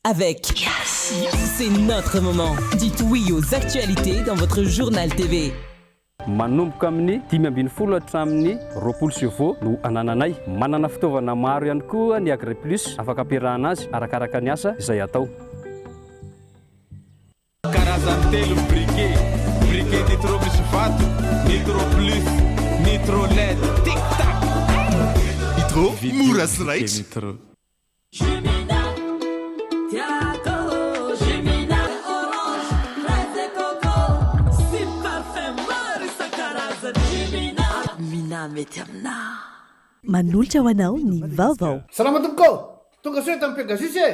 avec. Yes. C'est notre moment. Dites oui aux actualités dans votre journal TV. Manomboka amin'ny 10 hatramin'ny 20 chevaux no anananay manana fitaovana maro ihany koa ny Agri Plus afaka ampiarahana azy arakaraka ny asa izay atao. Karazany telo briquet nitro misy vato, nitro plus, nitro LED, tic tac. Nitro mora sy raitra. Nitro. Manolotra ho anao ny vaovao. Salama tompoko, tonga soe tamin'ny Pegasus e.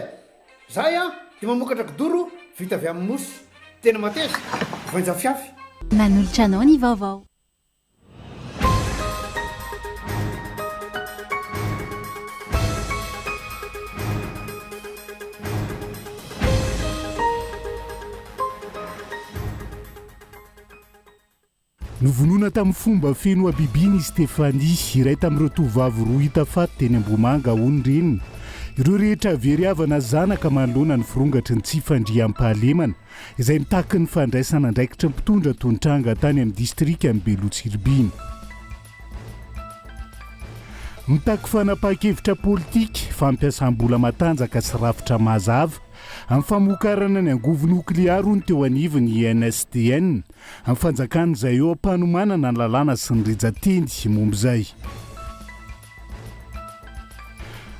Zahay dia mamokatra kidoro vita avy amin'ny mosy. Tena mateza, voanja fiafy. Manolotra anao ny vaovao. Novonona tamin'ny fomba feno Abibiny Stéphanie iray tamin'ireo tovovavy roa hita faty teny Ambomanga hono reniny. Ireo rehetra very havana zanaka manoloana ny virongatra ny tsy fandriam-pahalemana izay mitaky ny fandraisana andraikitra mpitondra tontranga tany amin'ny distrika amin'ny Belotsirbiny. Mitaky fanapahan-kevitra politika fampiasam-bola matanjaka sy rafitra mazava amin'ny famokarana ny angovo noklearo ny teo anivony INSTN amin'ny fanjakana izay eo ampanomanana ny lalàna sy ny rejateny momba izay.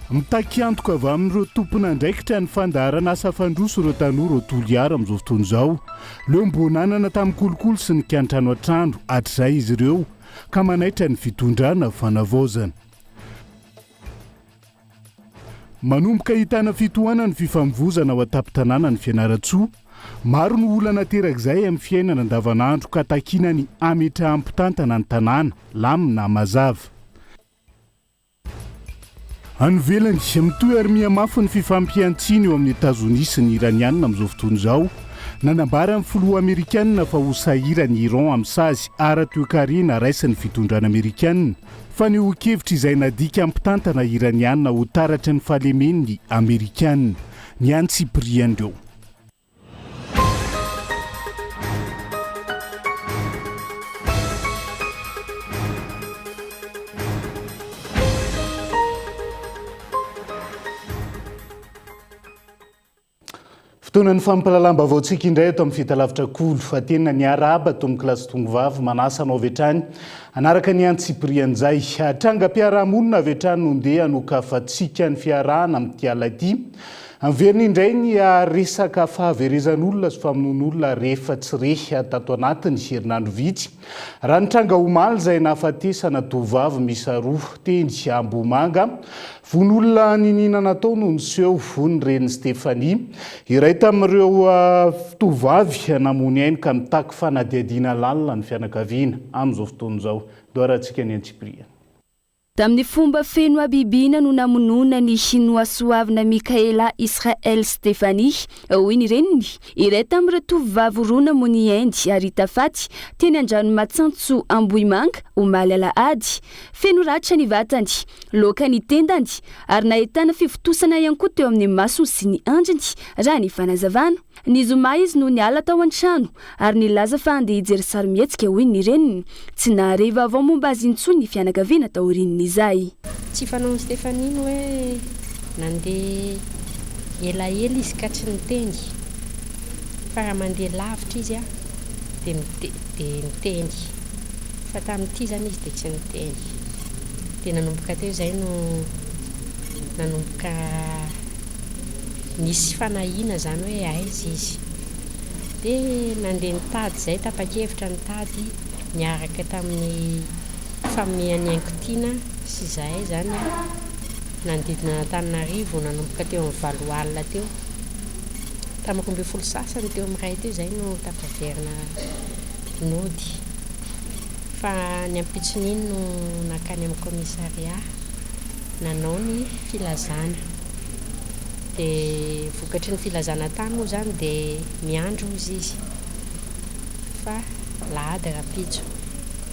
Mitaky antoka avy amin'ireo tompona andraikitra ny fandaharana asa fandroso ireo tanora Toliara amin'izao fotoana izao. Leo mbonanana tamin'ny kolokolo sy ny kiantrano an-trano hatr'izay izy ireo ka manaitra ny fitondrana fanavaozana. Manomboka hitana fitohanana ny fifamoivoizana ao an-tampon-tanàna ny Fianaratsoa, maro ny olana terak'izay amin'ny fiainana andavanandro ka takiana ny ametrahampitantana ny tanàna, lamina mazava. Any ivelany mitohy ary mihamafy ny fifampiantsiana eo amin'ny Etazonia sy ny Iraniana amin'izao fotoana izao, nanambara amin'ny filoha Amerikanina fa ho sahirana Iran amin'ny sazy ara-toekarena raisiny fitondrana Amerikanina. Fa ny ho-kevitra izay nadika ampitantana Iraniana ho taratra ny fahalemen'ny Amerikanina ny antsipriandreo. Fotoana ny fampalalam-baovaontsika indray eto amin'ny fitalavitra kolo fa tena ny araba tomboky lasy tongovavy manasa anao avy hatrany anaraka ny antsiprian'izay trangam-piarahamonina avy hatrany nondeha anokafatsika ny fiarahana amin'ity ala ity Anverina indray ny resaka fahaverezan'olona sy famonoan'olona rehefa tsy rehy tato anatiny herinandro vitsy. Raha ny tranga omaly izay nahafatesana tovovavy miisa roa teny Ambomanga, von'olona nininana tao no niseho vony reny Stéphanie. Iray tamin'ireo tovovavy namony ainy ka mitaky fanadihadiana lalina ny fianakaviana amin'izao fotoana izao. Doarantsika ny Antsipriana. Tamin'ny fomba feno Abibina no namonoana ny Chinois soavina Mikaela Israel Stéphanie, hoy ny reniny, iray tamin'ireo tovovavy roa namony Inde ary hita faty teny Andranomatsantso Ambohimanga omaly alahady. Feno ratra ny vatany, loka ny tendany ary nahitana fivotosana ihany koa teo amin'ny masony sy ny andriny raha ny fanazavana. Ny zoma izy no niala tao an-trano ary nilaza fa andeha hijery sarimihetsika hoy ny reniny. Tsy nahareva avao momba azy intsony ny fianakaviana taorian'ny izay. Tsy fanaon'ny Stéphanie hoe nandeha elaela izy ka tsy niteny. Fa raha mandeha lavitra izy dia niteny. Fa tamin'ity zany izy dia tsy niteny. Dia nanomboka teo izay no nanomboka nisy fanahiana zany hoe aiza izy. Dia nandeha nitady izay tapa-kevitra nitady niaraka tamin'ny famillen'ny Ankotiana sy izay zany nandidina Antananarivo nanomboka teo amin'ny 7 alina teo. Tamin'ny 12 sasany teo amin'ny ray teo izay no tapaverina nody. Fa ny ampitson'iny no nakany amin'ny komisaria nanao ny filazana. Dia vokatry ny filazana tany moa zany dia miandro izy. Fa lahady rapitso.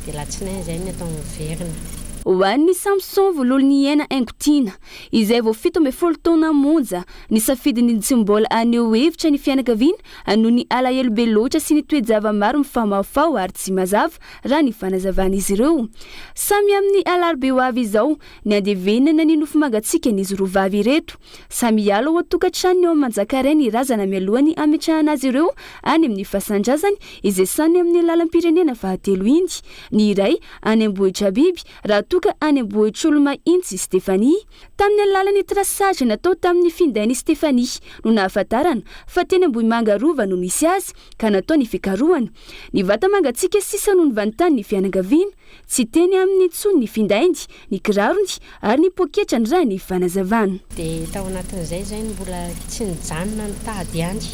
Dia latsinainy izay ny atao miverina. ho an'ny Samson vololo ny aina aingotiana izay vao 17 taona monja ny safidiny tsy mbola aneo hevitra ny fianakaviana noho ny alahelo be loatra sy ny toejava maro mifamafao ary tsy mazava raha ny fanazavana izy ireo. Samy amin'ny alarbe ho avy izao ny andevenana ny nofo mangatsika n'izy roa vavy ireto. Samy hiala ao an-tokantrano eo amin'ny Manjakaray ny razana mialohany ametrahana azy ireo any amin'ny fasandrasany izay samy amin'ny lalam-pirenena fahatelo indy. Ny iray any Ambohitra Biby raha toka any Ambohitr'Olomahintsy Stefanie. Tamin'ny alalan'ny trasage natao tamin'ny findainy Stefanie no nahafantarana fa teny Ambohimanga Rova no misy azy ka natao ny fikarohana. Ny vata mangatsika sisa no nivanontany ny fianakaviana, tsy teny amin'ny tsony ny findainy, ny kirarony ary ny poketrany raha ny fanazavana. Dia tao anatin'izay zay mbola tsy nijanona ny tady any.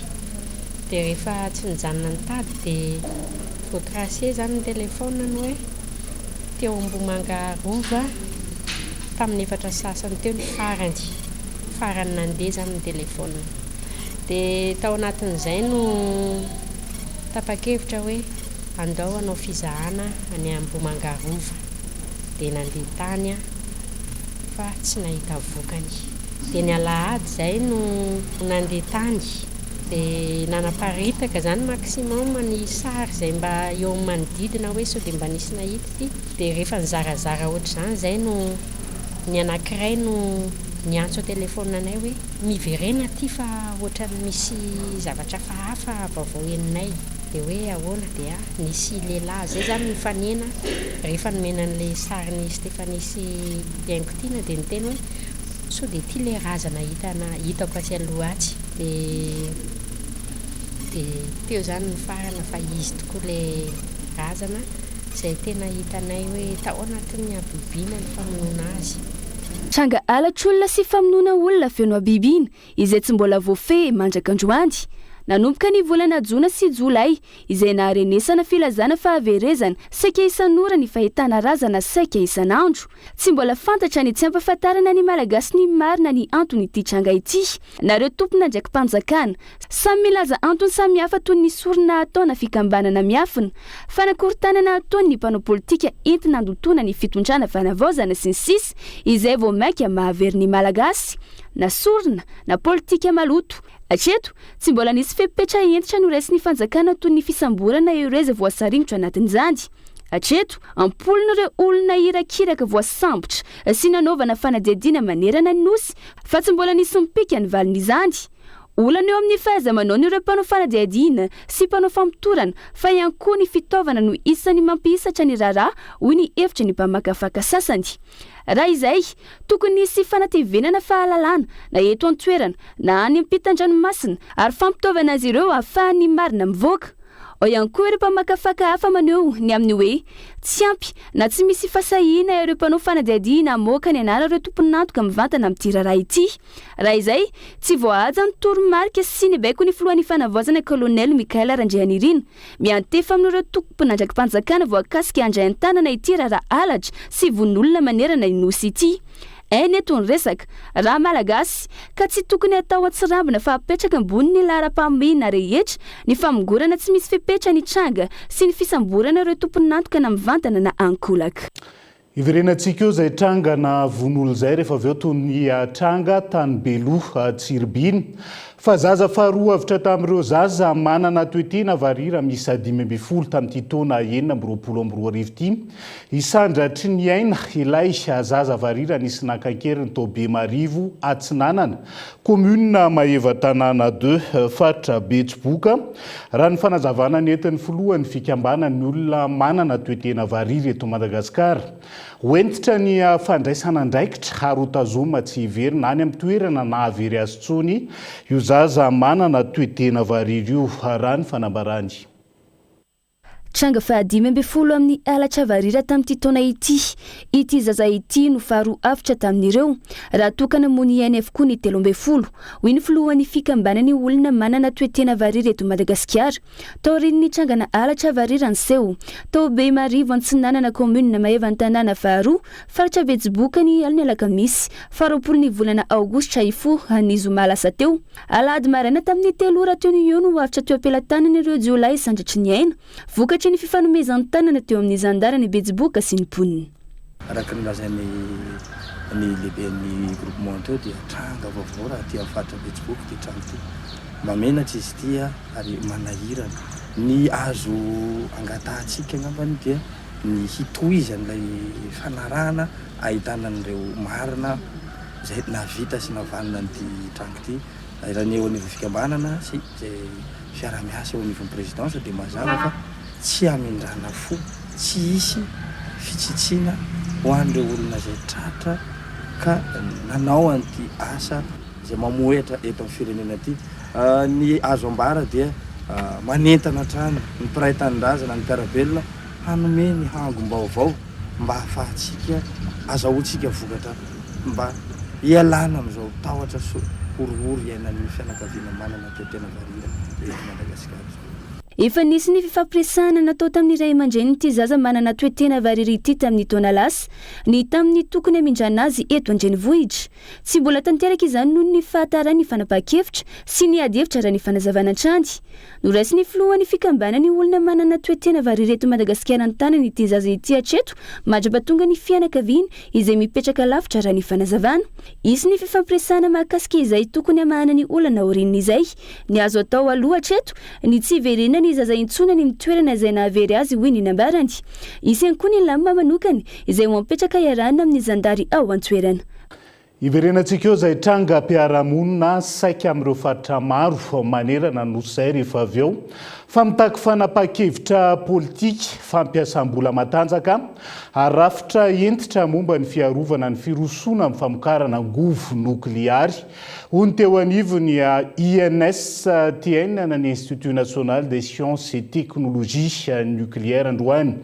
Dia rehefa tsy nijanona ny tady dia voatracé zany ny telefoniny hoe teo Ambohimanga Rova tamin'ny 4 sasany teo ny farany nandeha zany ny telefoniny. Dia tao anatin'izay no tapa-kevitra hoe andao anao fizahana any Ambohimanga Rova. Dia nandeha tany fa tsy nahita vokany. Dia ny alahady zay no nandeha tany. Dia nanaparitaka zany maximum ny sary zay mba eo amin'ny manodidina hoe sao dia mba nisy nahita ty. Dia rehefa nizarazara ohatr'izany zay no ny anankiray no niantso telefonanay hoe miverena ty fa ohatrany misy zavatra hafa vaovao eninay. Dia hoe ahoana dia nisy lehilahy zay zany mifanena rehefa nomena an'ilay sarin'ny Stefanie sy Aingotiana dia niteny hoe sao dia ty le razana hitako aty aloha aty. Dia teo zany ny farana fa izy tokoa le razana izay tena hitanay hoe tao anatin'ny abibiana ny famonoana azy. Tranga alatr'olona sy famonoana olona feno abibiana izay tsy mbola voafehy manjakandroany. Nanomboka ny volana Jona sy Jolay izay naharenesana filazana fahaverezana saika isan'ora ny fahitana razana saika isan'andro. Tsy mbola fantatra ny tsy ampahafantarana ny malagasy ny marina ny antony ity tranga ity. Nareo tompona ndraiky mpanjakana samy milaza antony samihafa toy ny sorona ataona fikambanana miafina, fanakorontanana ataony ny mpanao politika entina handotona ny fitondrana fanavaozana sy ny sisa izay vao maika mahavery ny malagasy na sorona na politika maloto. Hatreto, tsy mbola nisy fepetra entitra no raisy ny fanjakana toy ny fisamborana ireo izay voasaringotra anatin'izany. Hatreto, ampolin'ireo olona irakiraka voasambotra sy nanaovana fanadihadiana manerana ny nosy fa tsy mbola nisy mipika ny valin'izany. Olana eo amin'ny fahaiza-manao ireo mpanao fanadihadiana sy mpanao fampitorana fa ihany koa ny fitaovana no isan'ny mampihisatra ny raharaha hoy ny hevitra ny mpamakafaka sasany. Raha izay, tokony nisy fanatevenana fahalalana na eto an-toerana na any ampitan-dranomasina ary fampitaovana azy ireo ahafahany marina mivoaka. Ao ihany koa ireo mpamakafaka hafa maneho ny amin'ny hoe tsy ampy na tsy misy fasahiana ireo mpanao fanadihadiana hamoaka ny anarareo tompon'antoka mivantana amin'ity raharaha ity. Raha izay, tsy voahaja ny toromarika sy ny baiko ny filohan'ny fanavaozana kolonely Mikaela Randrianirina miantefa amin'ireo tompona ndraiky mpanjakana voakasika handray an-tanana ity raharaha halatra sy von'olona manerana ny nosy ity. Eny eto ny resaka raha malagasy ka tsy tokony atao atsirambina fa apetraka ambony laharam-pahamehana rehetra ny famongorana tsy misy fepetra ny tranga sy ny fisamborana ireo tompon'antoka na mivantana na ankolaka. Iverenantsika eo izay tranga na vonolo izay rehefa avy eo toy ny tranga tany Beloha Tsiribiny. Fa zaza faharoa avitra tamin'ireo zaza manana toetena varira misy 5 tamin'ity taona 2024 ity. Isandratry ny aina ilay zaza varira nisy nankankerin'ny Tobemarivo Atsinanana, commune Maheva Tanàna 2, faritra Betsiboka. Raha ny fanazavana nentin'ny filohan'ny fikambanan'ny olona manana toetena varira eto Madagasikara. Hoentitra ny fandraisana andraikitra ary hotazoma tsy hiverina any amin'ny toerana na havery azy tsony io zaza manana toetena varira io, raha ny fanambarany. Tranga 5 amin'ny alatra varira tamin'ity taona ity. Ity zaza ity no faharoa avitra tamin'ireo raha tokana mony iainy avokoa ny 13 hoy ny filohan'ny fikambanan'ny olona manana toetena varira eto Madagasikara. Tao rin'ny trangana alatra varira ny seho tao Bemarivo Antsinanana commune Maheva Tanàna faharoa faritra Betsiboka ny aliny alakamisy 20 volana aogositra ifo ny zoma lasa teo. Alahady maraina tamin'ny 3 ora teo ny io no avitra teo ampelantanan'ireo jiolahy sandratry ny aina vokatry ny fifanomezan-tanana teo amin'ny zandarany Betsiboka sy ny poniny. araka ny lazainy ny lehiben'ny groupement teo dia tranga vaovao raha ty afatra betsiboky ty trano ty mamenatra izy tya ary manahirana ny azo angatantsika ngambany dia ny hitoizan'ilay fanarahana ahitana an'ireo marina zay navita sy navanina nyty trano ty raha ny eo anivy fikambanana sy zay fiaramiasa eo anivon'ny présidence dia mazava fa tsy amindrana fo tsy isy fitsitsina ho an'ireo olona zay tratra ka nanao an'ity asa zay mamoetra eto amin'ny firenena ty ny azo ambara dia manentana trano ny mpiray tanindrazana ny mpiarabelona hanome ny hangom-baovao mba ahafahantsika azahoantsika vokatra mba ialana amin'izao tahotra orory iainan'ny fianakaviana manana toetena varira eto Madagasikara. Efa nisy ny fifampiresahana natao tamin'ny ray aman-dreny ity zaza manana toetena variry ity tamin'ny taona lasa ny tamin'ny tokony amindrana azy eto an-drenivohitra. Tsy mbola tanteraka izany noho ny fahatarany fanapa-kevitra sy ny ady hevitra raha ny fanazavana trany. Noraisy ny filohan'ny fikambanany olona manana toetena variry eto Madagasikara ny tanany ity zaza ity hatreto mandrapatonga ny fianakaviana izay mipetraka lavitra raha ny fanazavana. Isy ny fifampiresahana mahakasika izay tokony amahana ny olana orinina izay. Ny azo atao aloha hatreto ny tsy verena ny zaza intsona ny mitoerana izay nahavery azy hoy ny nambarany. Isy ihany koa ny lamba manokany izay mampetraka iarana amin'ny zandary ao an-toerana. Iverenantsika eo izay tranga mpiara-monina saika amin'ireo faritra maro manerana nosy izay rehefa avy eo fa mitaky fanapa-kevitra politika fampiasam-bola matanjaka arafitra entitra momba ny fiarovana ny firosona amin'ny famokarana angovo nokleary. Hoy teo anivony INSTN ny Institut National des Sciences et Technologies Nucléaires androany.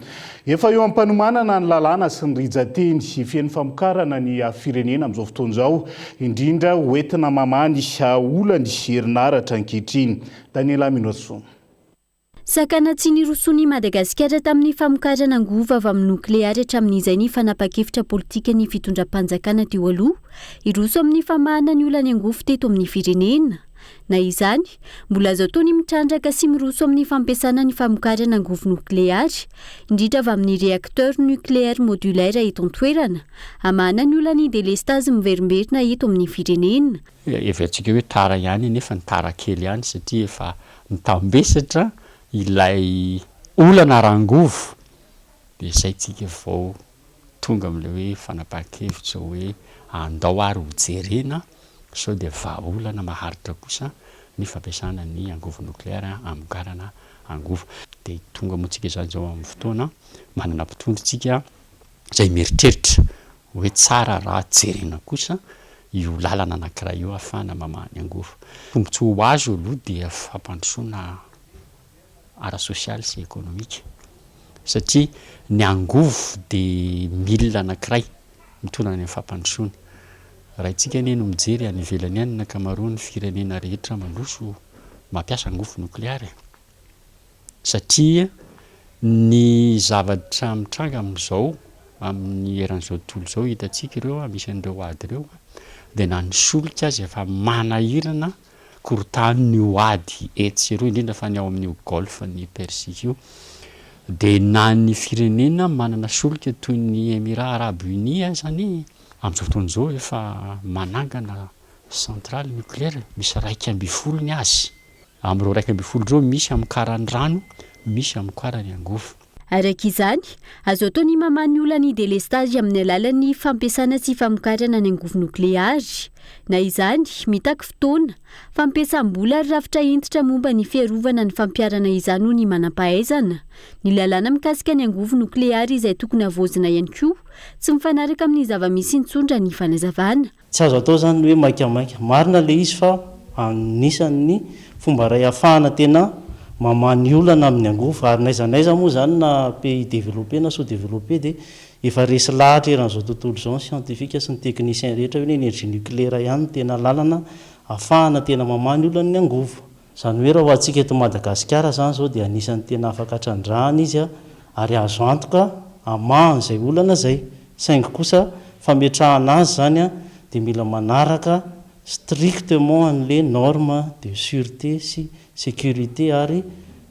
Efa eo ampanomanana ny lalàna sy ny rijateny fiain'ny famokarana ny firenena amin'izao fotoana izao indrindra hoentina mamany olany herinaratra ankehitriny. Daniela Minoso. Sakana tsy nirosony Madagasikara tamin'ny famokarana angovo avy amin'ny nokleary hatramin'izay ny fanapa-kevitra politika ny fitondram-panjakana teo aloha iroso amin'ny famahana ny olany angovo teto amin'ny firenena. Na izany, mbola azo atao ny mitrandraka sy miroso amin'ny fampiasana ny famokarana angovo nokleary, indrindra avy amin'ny réacteur nucléaire modulaire eto an-toerana, amahana ny olany délestage miverimberina eto amin'ny firenena. Evantsika hoe tara ihany nefa ny tara kely ihany satria efa mitambesatra ilay olana rangovo dia izay tsika vao tonga amin'ilay hoe fanapa-kevitra hoe andao ary hojerena sao dia vahaolana maharitra kosa ny fampiasana ny angovo nokleary amokarana angovo. Dia tonga moantsika izany zao amin'ny fotoana manana mpitondrintsika izay mieritreritra hoe tsara raha jerena kosa io lalana anankiray io ahafahana mamahany angovo. Tombontsoa ho azo aloha dia fampandrosoana ara-sosialy sy ekonomika satria ny angovo dia milina anankiray mitondra ny fampandrosoana. Raha itsika anie no mijery any ivelany any nakamaroany firenena rehetra mandroso mampiasa angovo nokleary satria ny zavatra mitranga amin'izao amin'ny eran'izao tontolo izao hitantsika ireo amisan'ireo ady ireo dia na ny solika azy efa manahirana korotany ny oady etsy ireo indrindra fa ny ao amin'ny golfe ny Persika io dia na ny firenena manana solika toy ny Émirats Arabes Unis zany amin'izao fotoana izao efa manangana centrale nucléaire misy 2.5 ny azy. Amin'ireo 2.5 ireo misy amokarany rano, misy amokarany angovo. Araka izany, azo atao ny mamany olany délestage amin'ny alalan'ny fampiasana sy famokarana ny angovo nokleary. Na izany, mitaky fotoana, fampiasam-bola ary rafitra entitra momba ny fiarovana ny fampiarana izany ho ny manam-pahaizana. Ny lalàna mikasika ny angovo nokleary izay tokony avoazina ihany koa, tsy mifanaraka amin'ny zava-misy intsondra ny fanazavana. Tsy azo atao zany hoe maikamaika. Marina le izy fa anisan'ny fomba ray ahafahana tena mamany olana amin'ny angovo ary naizanaiza moa zany na pays développé na sous-développé dia efa resy lahatra eran'izao tontolo izao scientifique sy ny technicien rehetra hoe ny énergie nucléaire ihany tena lalana ahafahana tena mamany olany angovo. Zany hoe raha ho antsika eto Madagasikara zany zao dia anisan'ny tena afaka hatrandrahana izy ary azo antoka amahany izay olana zay. Saingy kosa fametrahana azy zany dia mila manaraka strictement an'le norme de sûreté sy sécurité ary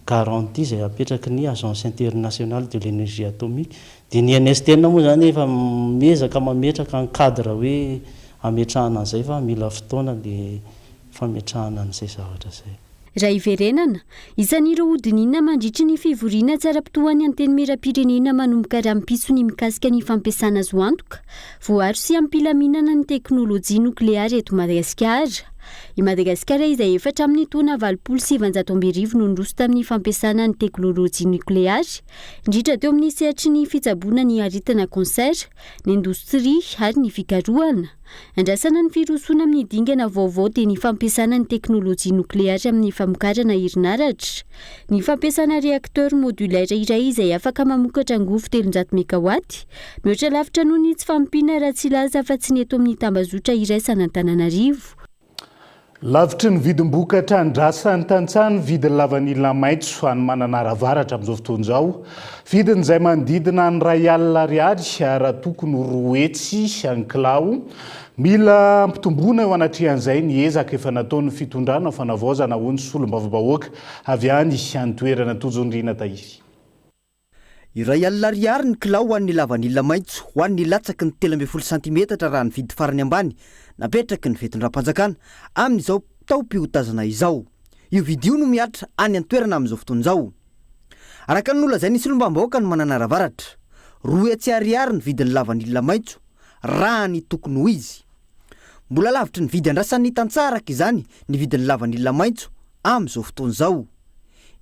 garantie izay apetraky ny agence internationale de l'énergie atomique dia ny INST moa zany efa miezaka mametraka ny cadre hoe ametrahana an'izay fa mila fotoana le fametrahana an'izay zavatra zay. Raha iverenana, isan'ireo odinina mandritry ny fivoriana tsaram-pitoany anteny miram-pirenena manomboka rampiso ny mikasika ny fampiasana azo antoka, voaro sy ampilaminana ny teknôlôjia nokleary eto Madagasikara. I Madagasikara izay efatra amin'ny taona 720 no noroso tamin'ny fampiasana ny teknôlôjia nukleary, indrindra teo amin'ny sehatry ny fitsaboana ny aritana cancer, ny indostria ary ny fikarohana. Andrasana ny firosoana amin'ny dingana vaovao dia ny fampiasana ny teknôlôjia nukleary amin'ny famokarana herinaratra. Ny fampiasana reakteur modulaire iray izay afaka mamokatra angovo 300 megawatt, mihoatra lavitra noho ny tsy fampina raha tsy laza fa tsy ny eto amin'ny tambazotra iraisana Antananarivo. Lavitry ny vidim-boka trandrasan'ny tantsany vidiny lavanila maitso any Mananaravaratra amin'izao fotoan'izao. Vidiny izay manodidina ny R1,00 raha tokony roa hetsy any kilao. Mila ampitomboana eo anatrehan'izay ny ezaka efa nataon'ny fitondrana fanavaozana ho ny solombavam-bahoaka avy any toerana Tojondrina Tahiry. R1,00 ny kilao ho an'ny lavanila maitso, ho an'ny latsaky ny 13 cm raha ny vidy farany ambany, napetraky ny fitondram-panjakana amin'izao taom-pihotazana izao. Io vidy io no miatra any an-toerana amin'izao fotoan'izao. Araka ny nolazain'ny solombavam-bahoaka ny Mananaravaratra, R2,00 ny vidin'ny lavanila maitso raha ny tokony ho izy. Mbola lavitry ny vidy andrasan'ny tantsaraka izany ny vidin'ny lavanila maitso amin'izao fotoan'izao.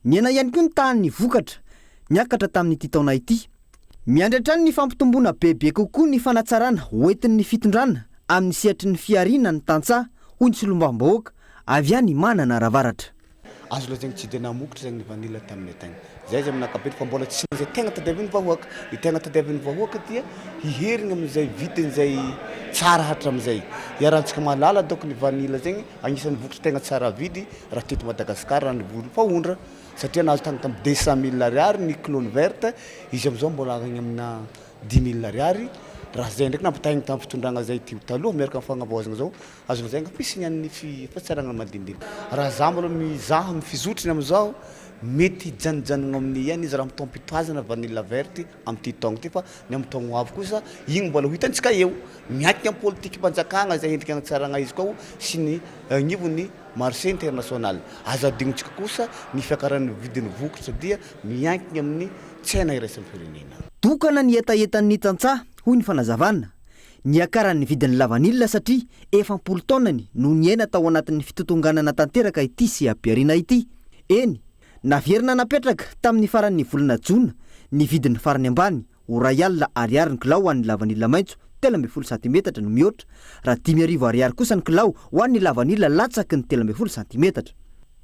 Niena ihany koa ny tahan'ny vokatra niakatra tamin'ity taona ity. Miandratra ny fampitomboana bebe kokoa ny fanatsarana hoentin'ny fitondrana amin'ny sehatry ny fiarina ny tantsaha hoy ny solombavam-bahoaka avy any Mananaravaratra. Azo loha zegny tsy dia namokotra zegny ny vanila tamin'ny tagny. Zay zay amin'ankapobeny fa mbola tsy zay tegna tadiavin'ny vahoaka. I tegna tadiavin'ny vahoaka dia hiherigna amin'izay vidin'izay tsara hatram'izay. Iarahantsika malala donc ny vanila zegny agnisan'ny vokatra tegna tsara vidy raha teto Madagasikara raha ny volo fahondra. Satria nahazo tagny tamin'ny 200 000 ariary ny clone verte, izy amizao mbola agny amina 10 000 ariary. Raha zay ndraiky nampitahigny tamin'ny fitondrana zay tio taloha miaraka amin'ny fagnavaozana zao, azo lazaigny ampisiny an'ny fahatsarana madinidiny. Raha za mbola mizaha amin'ny fizotriny amizao, mety janijanina amin'ny ihany izy raha amin'ny taom-pitoazana vanila verte amin'ity taogno ty fa ny amin'ny taogno avy kosa igny mbola hitantsika eo. Miankina amin'ny politika mpanjakana zay endrika anatsarana izy koa sy ny agnivon'ny marché international. Azo adinontsika kosa ny fiakaran'ny vidin'ny vokatra dia miankina amin'ny tsena iraisan'ny firenena. Tokana ny etaetan'ny tantsaha hoy ny fanazavana. Niakaran'ny vidin'ny lavanila satria efa 10 taonany no niaina tao anatin'ny fitotonganana tanteraka ity sy ampiarina ity. Eny, naverina napetraka tamin'ny faran'ny volana Jona ny vidin'ny farany ambany R1,00 ny kilao ho an'ny lavanila maitso 13 cm no mihoatra, raha 10,000 ariary kosa ny kilao ho an'ny lavanila latsaky ny 13 cm.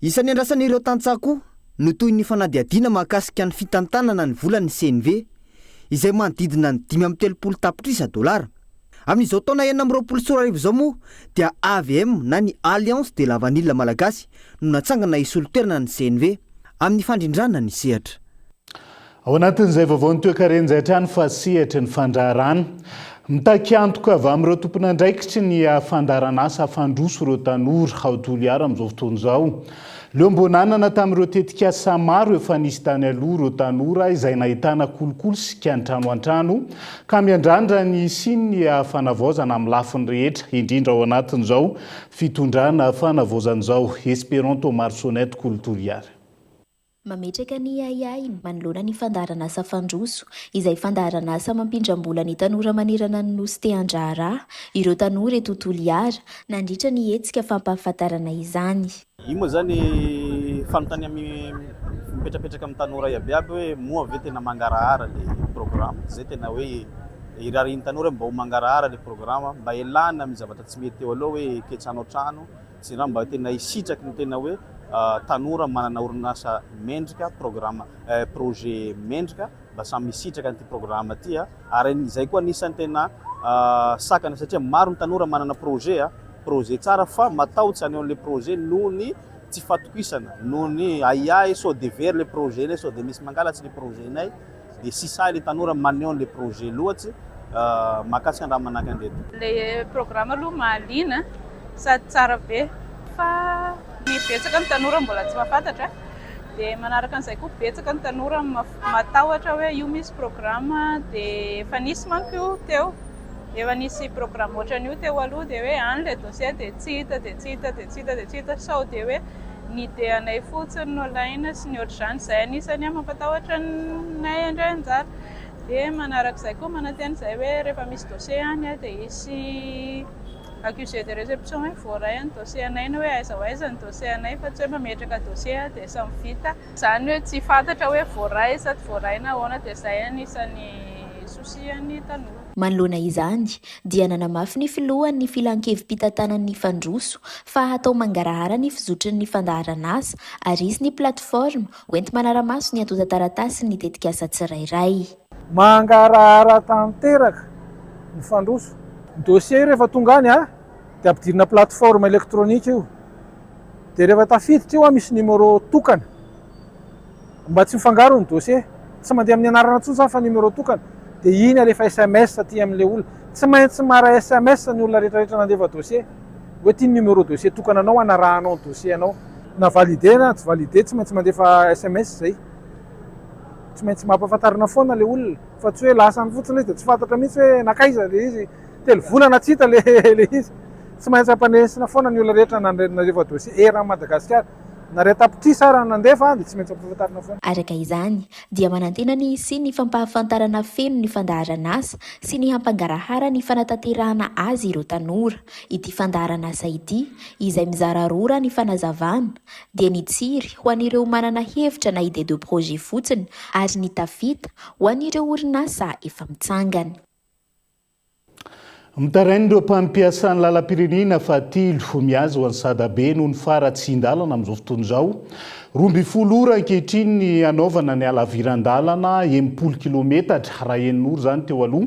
Isan'ny andrasan'ireo tantsaha koa no toy ny fanadiadiana mahakasika ny fitantanana ny volan'ny CNV izay manodidina ny 530 tapitrisa $. Amin'izao taona 2024 zao moa dia AVM na ny Alliance de la Vanille Malagasy no natsangana isoloterana ny CNV amin'ny fandrindrana ny sehatra. Ao anatin'izay vaovao ny toe-karena izay trano fa sehatra ny fandraharana. Mitakiantoka avy amin'ireo tompon'andraikitry ny fandaharana asa afandroso ireo tanora ao Toliara amin'izao fotoan'izao. Leo mbonanana tamin'ireo tetikasa maro efa nisy tany aloha ireo tanora izay nahitana kolokolo sy kiantrano an-trano ka miandrandra ny siny fanavaozana amin'ny lafiny rehetra indrindra ao anatin'izao fitondrana fanavaozan'izao Esperanto Marsonette Toliara. Mametraka ny ayay manoloana ny fandaharana asa fandroso izay fandaharana asa mampindram-bola ny tanora manerana ny nosy te Andraharaha ireo tanora eto Toliara nandritra ny hetsika fampahafantarana izany. Io moa zany fanontany amin'ny mipetrapetraka amin'ny tanora iabiaby hoe moa ve tena mangarahara le programme zay tena hoe irariny tanora mba ho mangarahara le programme mba elana amin'ny zavatra tsy mety eo aloha hoe ketrano trano sy raha mba tena isitraky ny tena hoe tanora manana orinasa mendrika programme projet mendrika mba samy misitraka an'ity programme ty ary izay koa anisany tena sakana satria maro ny tanora manana projet tsara fa matahotsy any le projet noho ny tsy fatokisana noho ny ayay so de vers le projet nay so de misy mangalatsy le projet nay de sisa le tanora maneho le projet loatsy makasika raha manaka an'reto. Le programme aloha mahaliana sady tsara be fa ny betsaka ny tanora mbola tsy mahafantatra dia manaraka an'izay koa betsaka ny tanora matahotra hoe io misy programma dia efa nisy manko io teo, efa nisy programma ohatran'io teo aloha dia hoe any ilay dossier dia tsy hita sao dia hoe ny ideanay fotsiny no laina sy ny ohatr'izany, izay anisany mampatahotra nay indray anjara. Dia manarak'izay koa mananteny izay hoe rehefa misy dossier any dia hisy accusé de réception hoe voaray ny dossier anay na hoe aiza ho aiza ny dossier anay fa tsy hoe mametraka dossier dia samy vita. Izany hoe tsy fantatra hoe voaray sa tsy voaray na ahoana dia izay anisany sosian'ny tanora. Manoloana izany dia nanamafy ny filohan'ny filan-kevim-pitantanan'ny fandroso fa atao mangarahara ny fizotran'ny fandaharana asa ary izy ny plateforme hoenty manaramaso ny atota taratasy ny tetikasa tsirairay. Mangarahara tanteraka ny fandroso. Dossier rehefa tonga any dia ampidirina plateforme elektronika io. Dia rehefa tafiditra io misy numéro tokana. Mba tsy mifangaro ny dossier, tsy mandeha amin'ny anarana tsotra fa numéro tokana. Dia iny alefa SMS aty amin'ilay olona. Tsy maintsy mara SMS ny olona rehetrarehetra nandefa dossier. Hoe ty numéro dossier tokananao anarahanao ny dossier anao. Na validé na tsy validé tsy maintsy mandefa SMS zay. Tsy maintsy mampafantarina foana ilay olona fa tsy hoe lasany fotsiny izy dia tsy fantatra mihitsy hoe nakaiza ilay izy. Telo volana tsy hita ilay izy. Tsy maintsy ampanesina foana ny olona rehetra nandefa dossier eran'i Madagasikara. Na rehetra tapitry ara nandefa dia tsy maintsy ampafantarina foana. Araka izany dia manantena ny sy ny fampahafantarana feno ny fandaharana asa sy ny hampangarahara ny fanatanterahana azy ireo tanora. Ity fandaharana asa ity izay mizara rora ny fanazavana dia ny tsiry ho an'ireo manana hevitra na idée de projet fotsiny ary ny tafita ho an'ireo orinasa efa mitsangana. Mitarain'ireo mpampiasany lalam-pirenena fahatelo mihaza ho an'ny Sadabe noho ny faratsin-dalana amin'izao fotoana izao. 12 ora ankehitriny ny anaovana ny alaviran-dalana 80 kilometatra raha enon'ora zany teo aloha.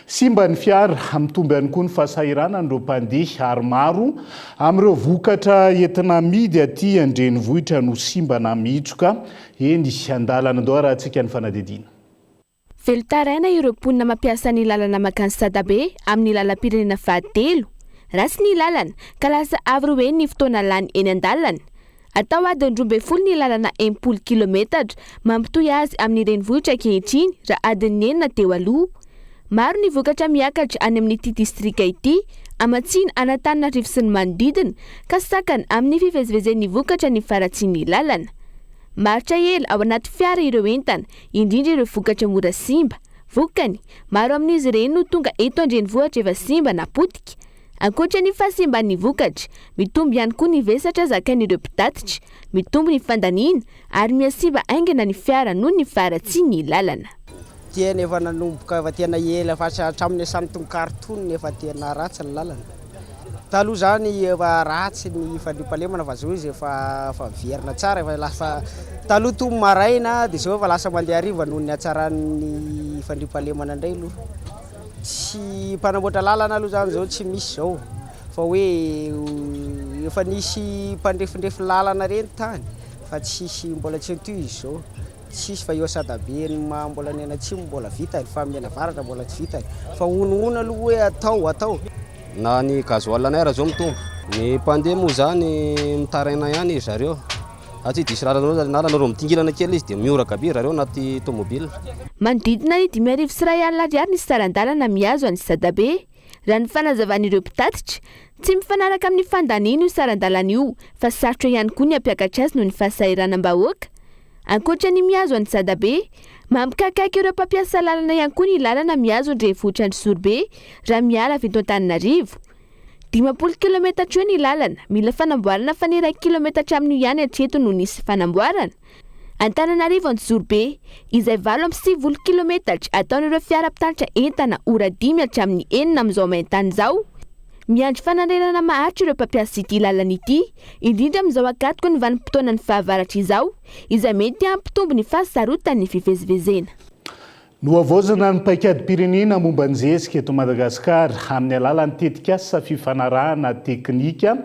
Simba ny fiara mitomby ihany koa ny fasahirana n'ireo mpandeha ary maro amin'ireo vokatra entina amidy aty an-drenivohitra no simba na mitroka eny an-dalana andao raha antsika ny fanadidina. Velotaraina ireo mponina mampiasa ny lalana makany Sadabe amin'ny lalam-pirenena fahatelo. Rasy ny lalana ka lasa avy hoe ny fotoana lany eny an-dalana. Atao adiny 12 ny lalana 80 kilometatra mampitohy azy amin'ny renivohitra ankehitriny raha adiny 9 teo aloha. Maro ny vokatra miakatra any amin'ity distrika ity Amatsina Anatananarivo sy ny manodidina ka sakana amin'ny fivezivezen'ny vokatra ny faratsin'ny lalana. Maritra ela ao anaty fiara ireo entana, indrindra ireo vokatra mora simba. Vokany, maro amin'izy ireny no tonga eto an-drenivohitra efa simba na potika. Ankoatra ny fahasimban'ny vokatra, mitombo ihany koa ny vesatra zakain'ireo mpitatitra, mitombo ny fandaniana ary mihasimba aingana ny fiara noho ny faratsin'ny lalana. Tena efa nanomboka efa tena ela fa hatramin'ny samy tonkartoniny efa tena ratsy ny lalana. Taloha zany efa ratsy ny fandriampahalemana fa zao izy efa verina tsara efa lasa taloha to maraina dia zao efa lasa mandeha hariva noho ny hatsaran'ny fandriampahalemana indray aloha. Tsy mpanamboatra lalana aloha zany zao tsy misy zao fa hoe efa nisy mpandrefindrefy lalana reny tany fa tsisy mbola tsy antoy izy zao. Tsisy fa eo Sadabe mbola ny atsimo mbola vita fa mena varatra mbola tsy vita fa onona aloha hoe atao na ny gasoil anay zao mitombo ny mpandeha moa zany mitaraina ihany izy zareo aty disy lalana mitingilana kely izy dia mioraka be zareo anaty tomobile. Manodidina ny 5,000 ariary ny saran-dalana mihazo an'i Sadabe. Raha ny fanazavan'ireo mpitatitra, tsy mifanaraka amin'ny fandaniana io saran-dalana io fa sarotra ihany koa ny hampiakatra azy noho ny fahasahiranam-bahoaka. Ankoatra ny mihazo an'i Sadabe, mampikakaiky ireo mpampiasa lalana ihany koa ny lalana mihazo an-drenivohitra an'i Sorbe raha miala avy eto Antananarivo. 50 kilometatra eo ny lalana, mila fanamboarana fa ny 1 kilometatra amin'io ihany hatreto no nisy fanamboarana. Antananarivo an'i Sorbe, izay 70 kilometatra ataon'ireo fiara mpitatitra entana ora 5 hatramin'ny 4 amin'izao maintany izao. Miandry fananrenana maharitra ireo mpampiasa ity lalana ity, indrindra amin'izao akatoko ny vanim-potoanan'ny fahavaratra izao, izay mety hampitombo ny fahasarotan'ny fivezivezena. no avozana ny paikady-pirenena momba ny zezika eto Madagasikara amin'ny alalan'ny tetikasa fifanarahana teknika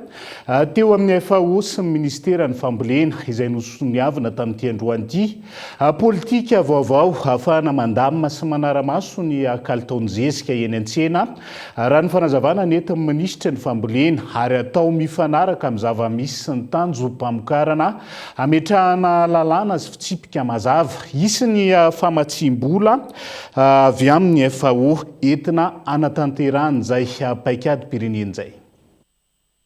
teo amin'ny FAO sy ny ministera ny fambolena izay nosoniavina tamin'ity androany ity politika vaovao ahafahana mandamina sy manara-maso ny kalitaon'ny zezika eny an-tsena raha ny fanazavana ny entin'ny minisitra ny fambolena ary atao mifanaraka amin'ny zava-misy sy ny tanjo-pamokarana ametrahana lalàna sy fitsipika mazava isy ny famatsim-bola avy amin'ny FAO entina anatanterahana izay paikady-pirenena izay.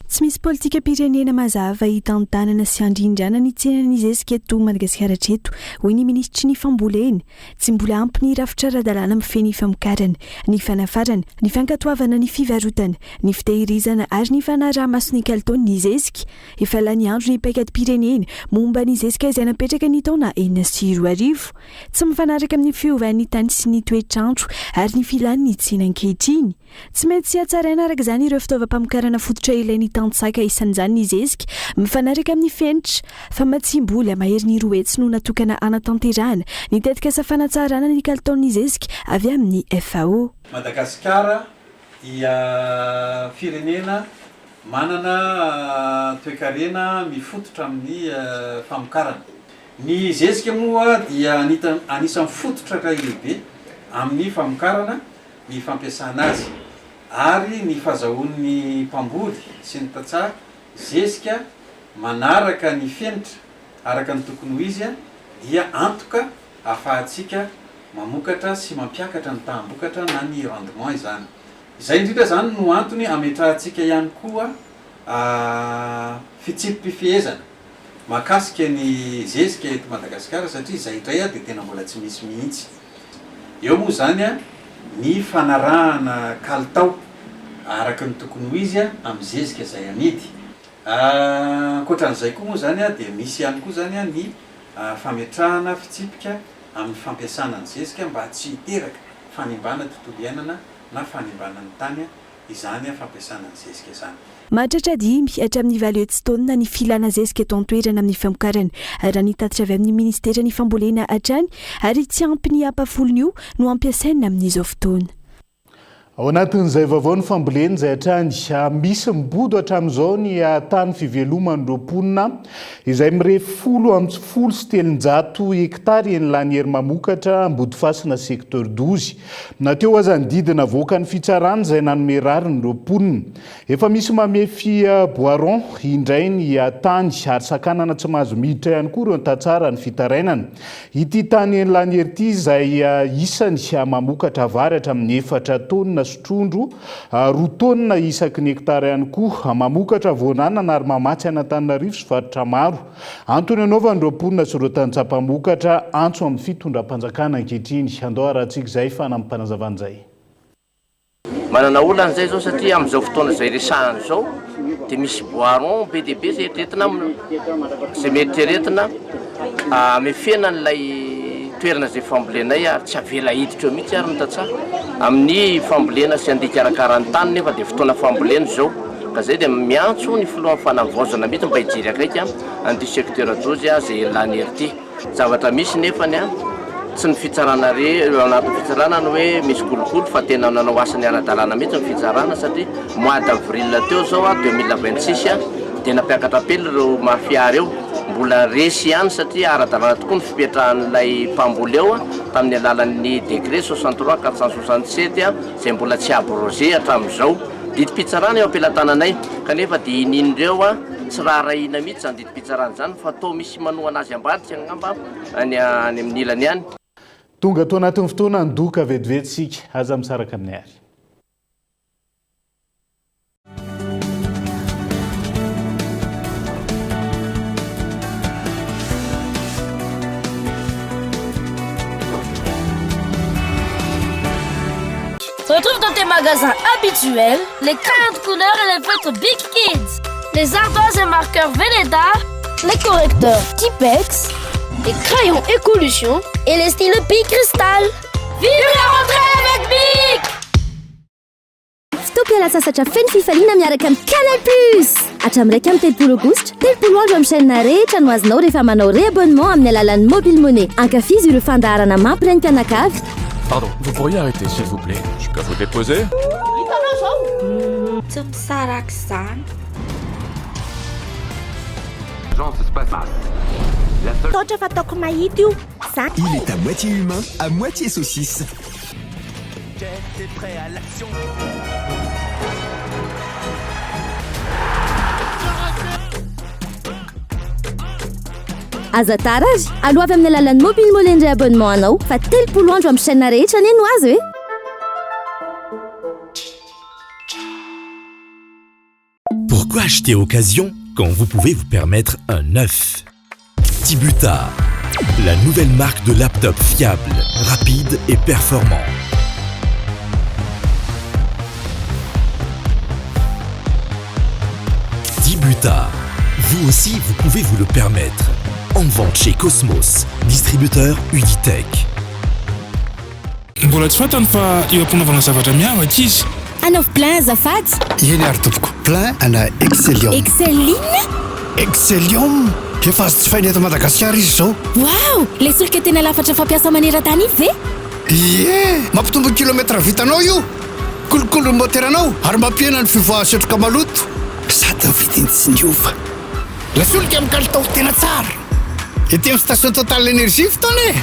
Tsy misy politika pirenena mazava hitantanana sy handrindrana ny tsenan'ny zezika eto Madagasikara hatreto, hoy ny ministry ny fambolena. Tsy mbola ampy ny rafitra ara-dalàna mifehy ny famokarana, ny fanafarana, ny fankatoavana ny fivarotana, ny fitehirizana ary ny fanaraha-maso ny kalitaon'ny zezika. Efa lany andro ny paikady-pirenena momba ny zezika izay napetraka ny taona 2024. Tsy mifanaraka amin'ny fiovan'ny tany sy ny toetrandro ary ny filan'ny tsena ankehitriny. Tsy maintsy hatsaraina araka izany ireo fitaovam-pamokarana fototra ilain'ny tantsaka isan'izany ny zezika mifanaraka amin'ny fenitra famatsim-bola mahery ny roetsy no natokana anatanterahana ny tetikasa fanatsarana ny kalitaon'ny zezika avy amin'ny FAO. Madagasikara dia firenena manana toe-karena mifototra amin'ny famokarana. Ny zezika moa dia anisan'ny fototra iray lehibe amin'ny famokarana ny fampiasana azy ary ny fahazahoan'ny mpamboly sy ny tantsaha zezika manaraka ny fenitra araka ny tokony ho izy dia antoka ahafahantsika mamokatra sy mampiakatra ny tambokatra na ny rendement izany. Izay indrindra zany no antony ametrahantsika ihany koa fitsipifehezana mahakasika ny zezika eto Madagasikara satria izay indray dia tena mbola tsy misy mihitsy. Eo moa zany ny fanarahana kalitao araka ny tokony ho izy amin'ny zezika izay amidy. Ankoatran'izay koa moa zany dia misy ihany koa zany ny fametrahana fitsipika amin'ny fampiasana ny zezika mba tsy hiteraka fanimbana tontolo iainana na fanimbana ny tany izany fampiasana ny zezika izany. Mahatratra 5 hatramin'ny 7 taona ny filana zezika eto an-toerana amin'ny famokarana raha ny tatitra avy amin'ny ministera ny fambolena hatrany ary tsy ampy ny ampafolony io no ampiasaina amin'izao fotoana. Ao anatin'izay vaovao ny fambolena izay hatrany misy mibodo hatramin'izao ny tany fivelomany roponina izay mirefy 10.3 hektary eny lanihery mamokatra Ambodifasina secteur 12. Nateo aza ny didina voaka ny fitsarana izay nanome rary ny roponina. Efa misy mamefy Boiron indray ny tany ary sakanana tsy mahazo miditra ihany koa ireo tantsara ny fitarainana. Ity tany eny lanihery ity izay isany mamokatra vary hatramin'ny 4 taonina sotrondro 2 taonina isaky ny hektara ihany koa mamokatra voananana ary mamatsy Antananarivo sy faritra maro. Antony anaovany ireo mponina sy ireo tantsam-pamokatra antso amin'ny fitondram-panjakana ankehitriny. Andao arahantsika izay fanampanazavana izay. Manana olana izay zao satria amin'izao fotoana izay resahana izao dia misy Boiron be dia be izay eretina izay mety eretina amefena n'ilay toerana izay fambolenay tsy avela hiditra eo mihitsy ary ny tantsaha amin'ny fambolena sy andika arakarany tany nefa dia fotoana fambolena izao ka izay dia miantso ny filohan'ny fanavozana mihitsy mba hijery akaiky an'ity secteur 12 izay lanihery ity. Zavatra misy nefany tsy ny fitsarana eo anatin'ny fitsarana ny hoe misy kolokolo fa tena nanao asany ara-dalàna mihitsy ny fitsarana satria mois d'avril teo zao 2026 dia nampiakatra apely ireo mafiary eo mbola resy ihany satria ara-dalàna tokoa ny fipetrahan'ilay mpamboly eo tamin'ny alalan'ny décret 63/467 izay mbola tsy abrogé hatramin'izao. Didim-pitsarana eo ampelantananay kanefa dia ininindreo tsy raha rahina mihitsy zany didim-pitsarana zany fa atao misy manohana azy ambadika angamba any amin'ny ilany ihany. Tonga tao anatin'ny fotoana ndoka vetivety aza misaraka amin'ny ary. Retrouve dans tes magasins habituels les crayons de couleur et les feutres Big Kids, les ardoises et marqueurs Velleda, les correcteurs Tipex, les crayons Écolution et les stylos Bic Cristal. Vive la rentrée avec Bic! Fitopia sasatra feno fifaliana miaraka amin'ny Canal Plus. Hatramin'ny 3 aogositra 3 andro amin'ny chaîne rehetra no azonao rehefa manao réabonnement amin'ny alalan'ny mobile money. Ankafizo ireo fandaharana mampireny mpianakavy Pardon, vous pourriez arrêter s'il vous plaît. Je peux vous déposer? Jean, ça se passe. La seule... Il est à moitié humain, à moitié saucisse. T'es prêt à l'action? Aza tara azy aloha avy amin'ny alalan'ny mobile moly indray abonnement anao fa 3 andro amin'ny chaîne rehetra ny eno azy hoe. Pourquoi acheter occasion quand vous pouvez vous permettre un neuf? Tibuta, la nouvelle marque de laptop fiable, rapide et performant. Tibuta, vous aussi vous pouvez vous le permettre. En vente chez Cosmos, distributeur Uditech. Mbola tsy fantany fa eo amponavana zavatra miavaka izy. Anaovy plein azafady. Eny ary tompoko, plein ana Excelium. Excelium? Efa azo jifaina eto Madagasikara izy zao. Wow, le solika tena lafatra fampiasa maneran-tany izy ve? Ie, mampitombo kilomètre vitanao io. Kolokolo ny moteranao ary mampiena ny fivoahasetroka maloto. Sady ny vidiny tsy niova. La solika amin'ny kalitao tena tsara. Ety amin'ny station Total l'énergie fotoana e.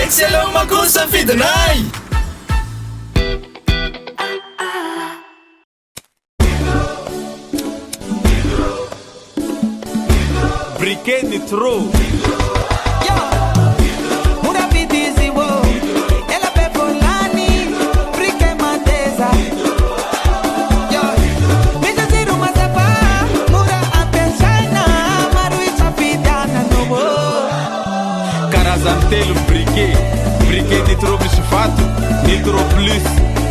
Excellent makosa vidinay. Briquet Nitro. Telo briquet Nitro misy vato, Nitro plus,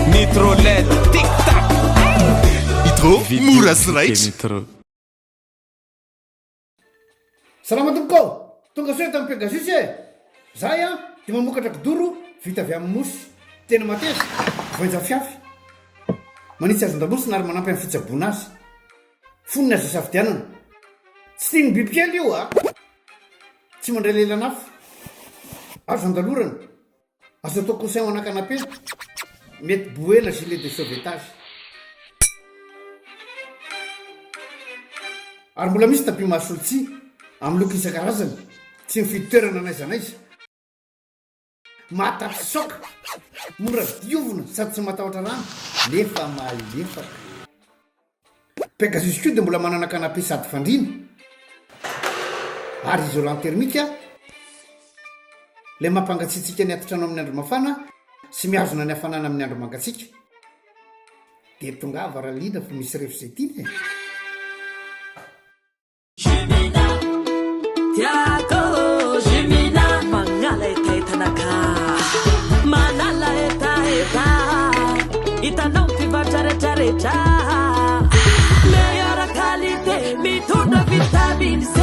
Nitro LED, tic tac. Nitro mora sy raitra. Salama tompoko, tonga soa tamin'ny Pegasus e. Zahay dia mamokatra kidoro vita avy amin'ny mosy, tena mateza, voanja fiafy. Manitsy azon-damosina ary manampy amin'ny fitsaboana azy. Fonina azy safidianana. Tsy tiany bibikely io a. Tsy mandray lelanafo. Azo andalorana, azo atao coussin ao ana-canapé, mety boela gilet de sauvetage. Ary mbola misy tapis masolotsia amin'ny loko isan-karazany, tsy mifidy toerana n'aiza n'aiza. Mahatapy saoka, mora diovina sady tsy matahotra rano, nefa malefaka. Pegasus koa dia mbola manana canapé sady fandriana, ary isolant thermique le mampangatsiatsika ny atotrano amin'ny andro mafana sy mihazona ny hafanana amin'ny andro mangatsiaka. Dia tonga varaliana fa misy revo izay tiany. Jumina, tiako Jumina, manala etaetanaka, manala etaeta, hitanao mpivarotra rehetrarehetra, meilleure qualité, mitondra vitamine C.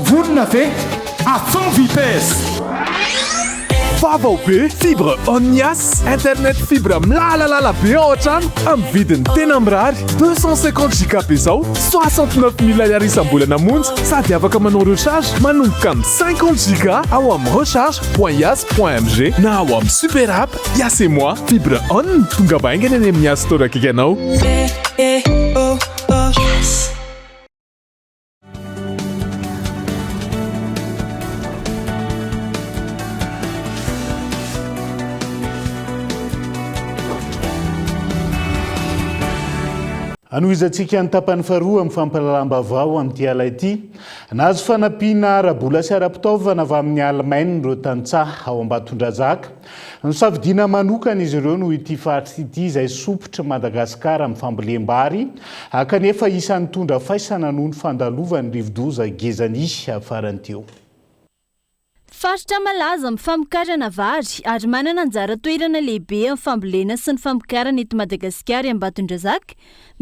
Vonina ve à fond vitesse. Vaovao be fibre Onias, internet fibre milalalala be ao an-trano amin'ny vidiny tena mirary 250 giga zao 69 000 ariary isam-bolana monja sady afaka manao recharge manomboka amin'ny 50 giga ao amin'ny recharge.ias.mg na ao amin'ny super app Ias et moi. Fibre On tonga baingana any amin'ny Ias store akaiky anao. Anoizantsika ny tapany faharoa amin'ny fampalalam-baovao amin'ity ala ity. Nahazo fanampiana arabola sy ara-pitaovana avy amin'ny Allemagne ireo tantsaha ao Ambatondrazaka. Nisafidiana manokana izy ireo no ity faritra ity izay sopotra Madagasikara amin'ny fambolem-bary, kanefa isan'ny tondra faisana noho ny fandalovany rivo-doza Gezany afaran'teo. faritra malaza amin'ny famokarana vary ary manana anjara toerana lehibe amin'ny fambolena sy ny famokarana eto Madagasikara Ambatondrazaka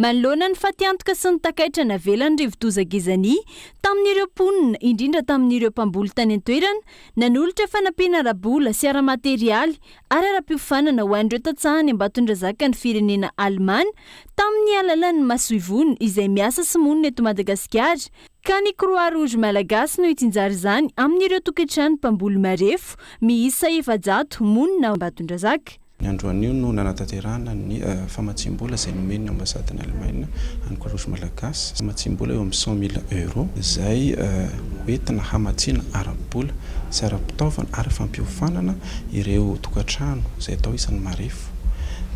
manoloana ny fatiantoka sy ny takaitra navelany Rivodozagizany tamin'ireo mponina indrindra tamin'ireo mpamboly tany an-toerana nanolotra fanampiana ara-bola sy ara-materialy ary ara-piofanana ho an'ireo tantsahany Ambatondrazaka ny firenena Alemana tamin'ny alalan'ny masoivony izay miasa sy monina eto Madagasikara ka ny Croix-Rouge malagasy no itsinjary izany amin'ireo tokantrano mpamboly marefo miisa 700 monina Ambatondrazaka. Ny androan'io no nanatanterahana ny famatsim-bola izay nomen'ny ambasadany Alemana any Croix-Rouge malagasy. Famatsim-bola eo amin'ny 100,000 euro izay hoentina hamatsiana ara-bola sy ara-pitaovana ary fampiofanana ireo tokantrano izay atao isan'ny marefo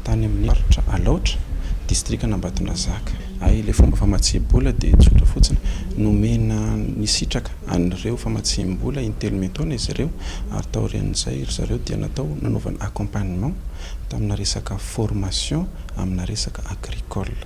tany amin'ny faritra Alaotra distrikana Ambatondrazaka. Ilay fomba famatsim-bola dia tsotra fotsiny nomena ny sitraka an'ireo famatsim-bola intelo metaona izy ireo ary taorian'izay zareo dia natao nanaovana accompagnement tamina resaka formation amina resaka agricole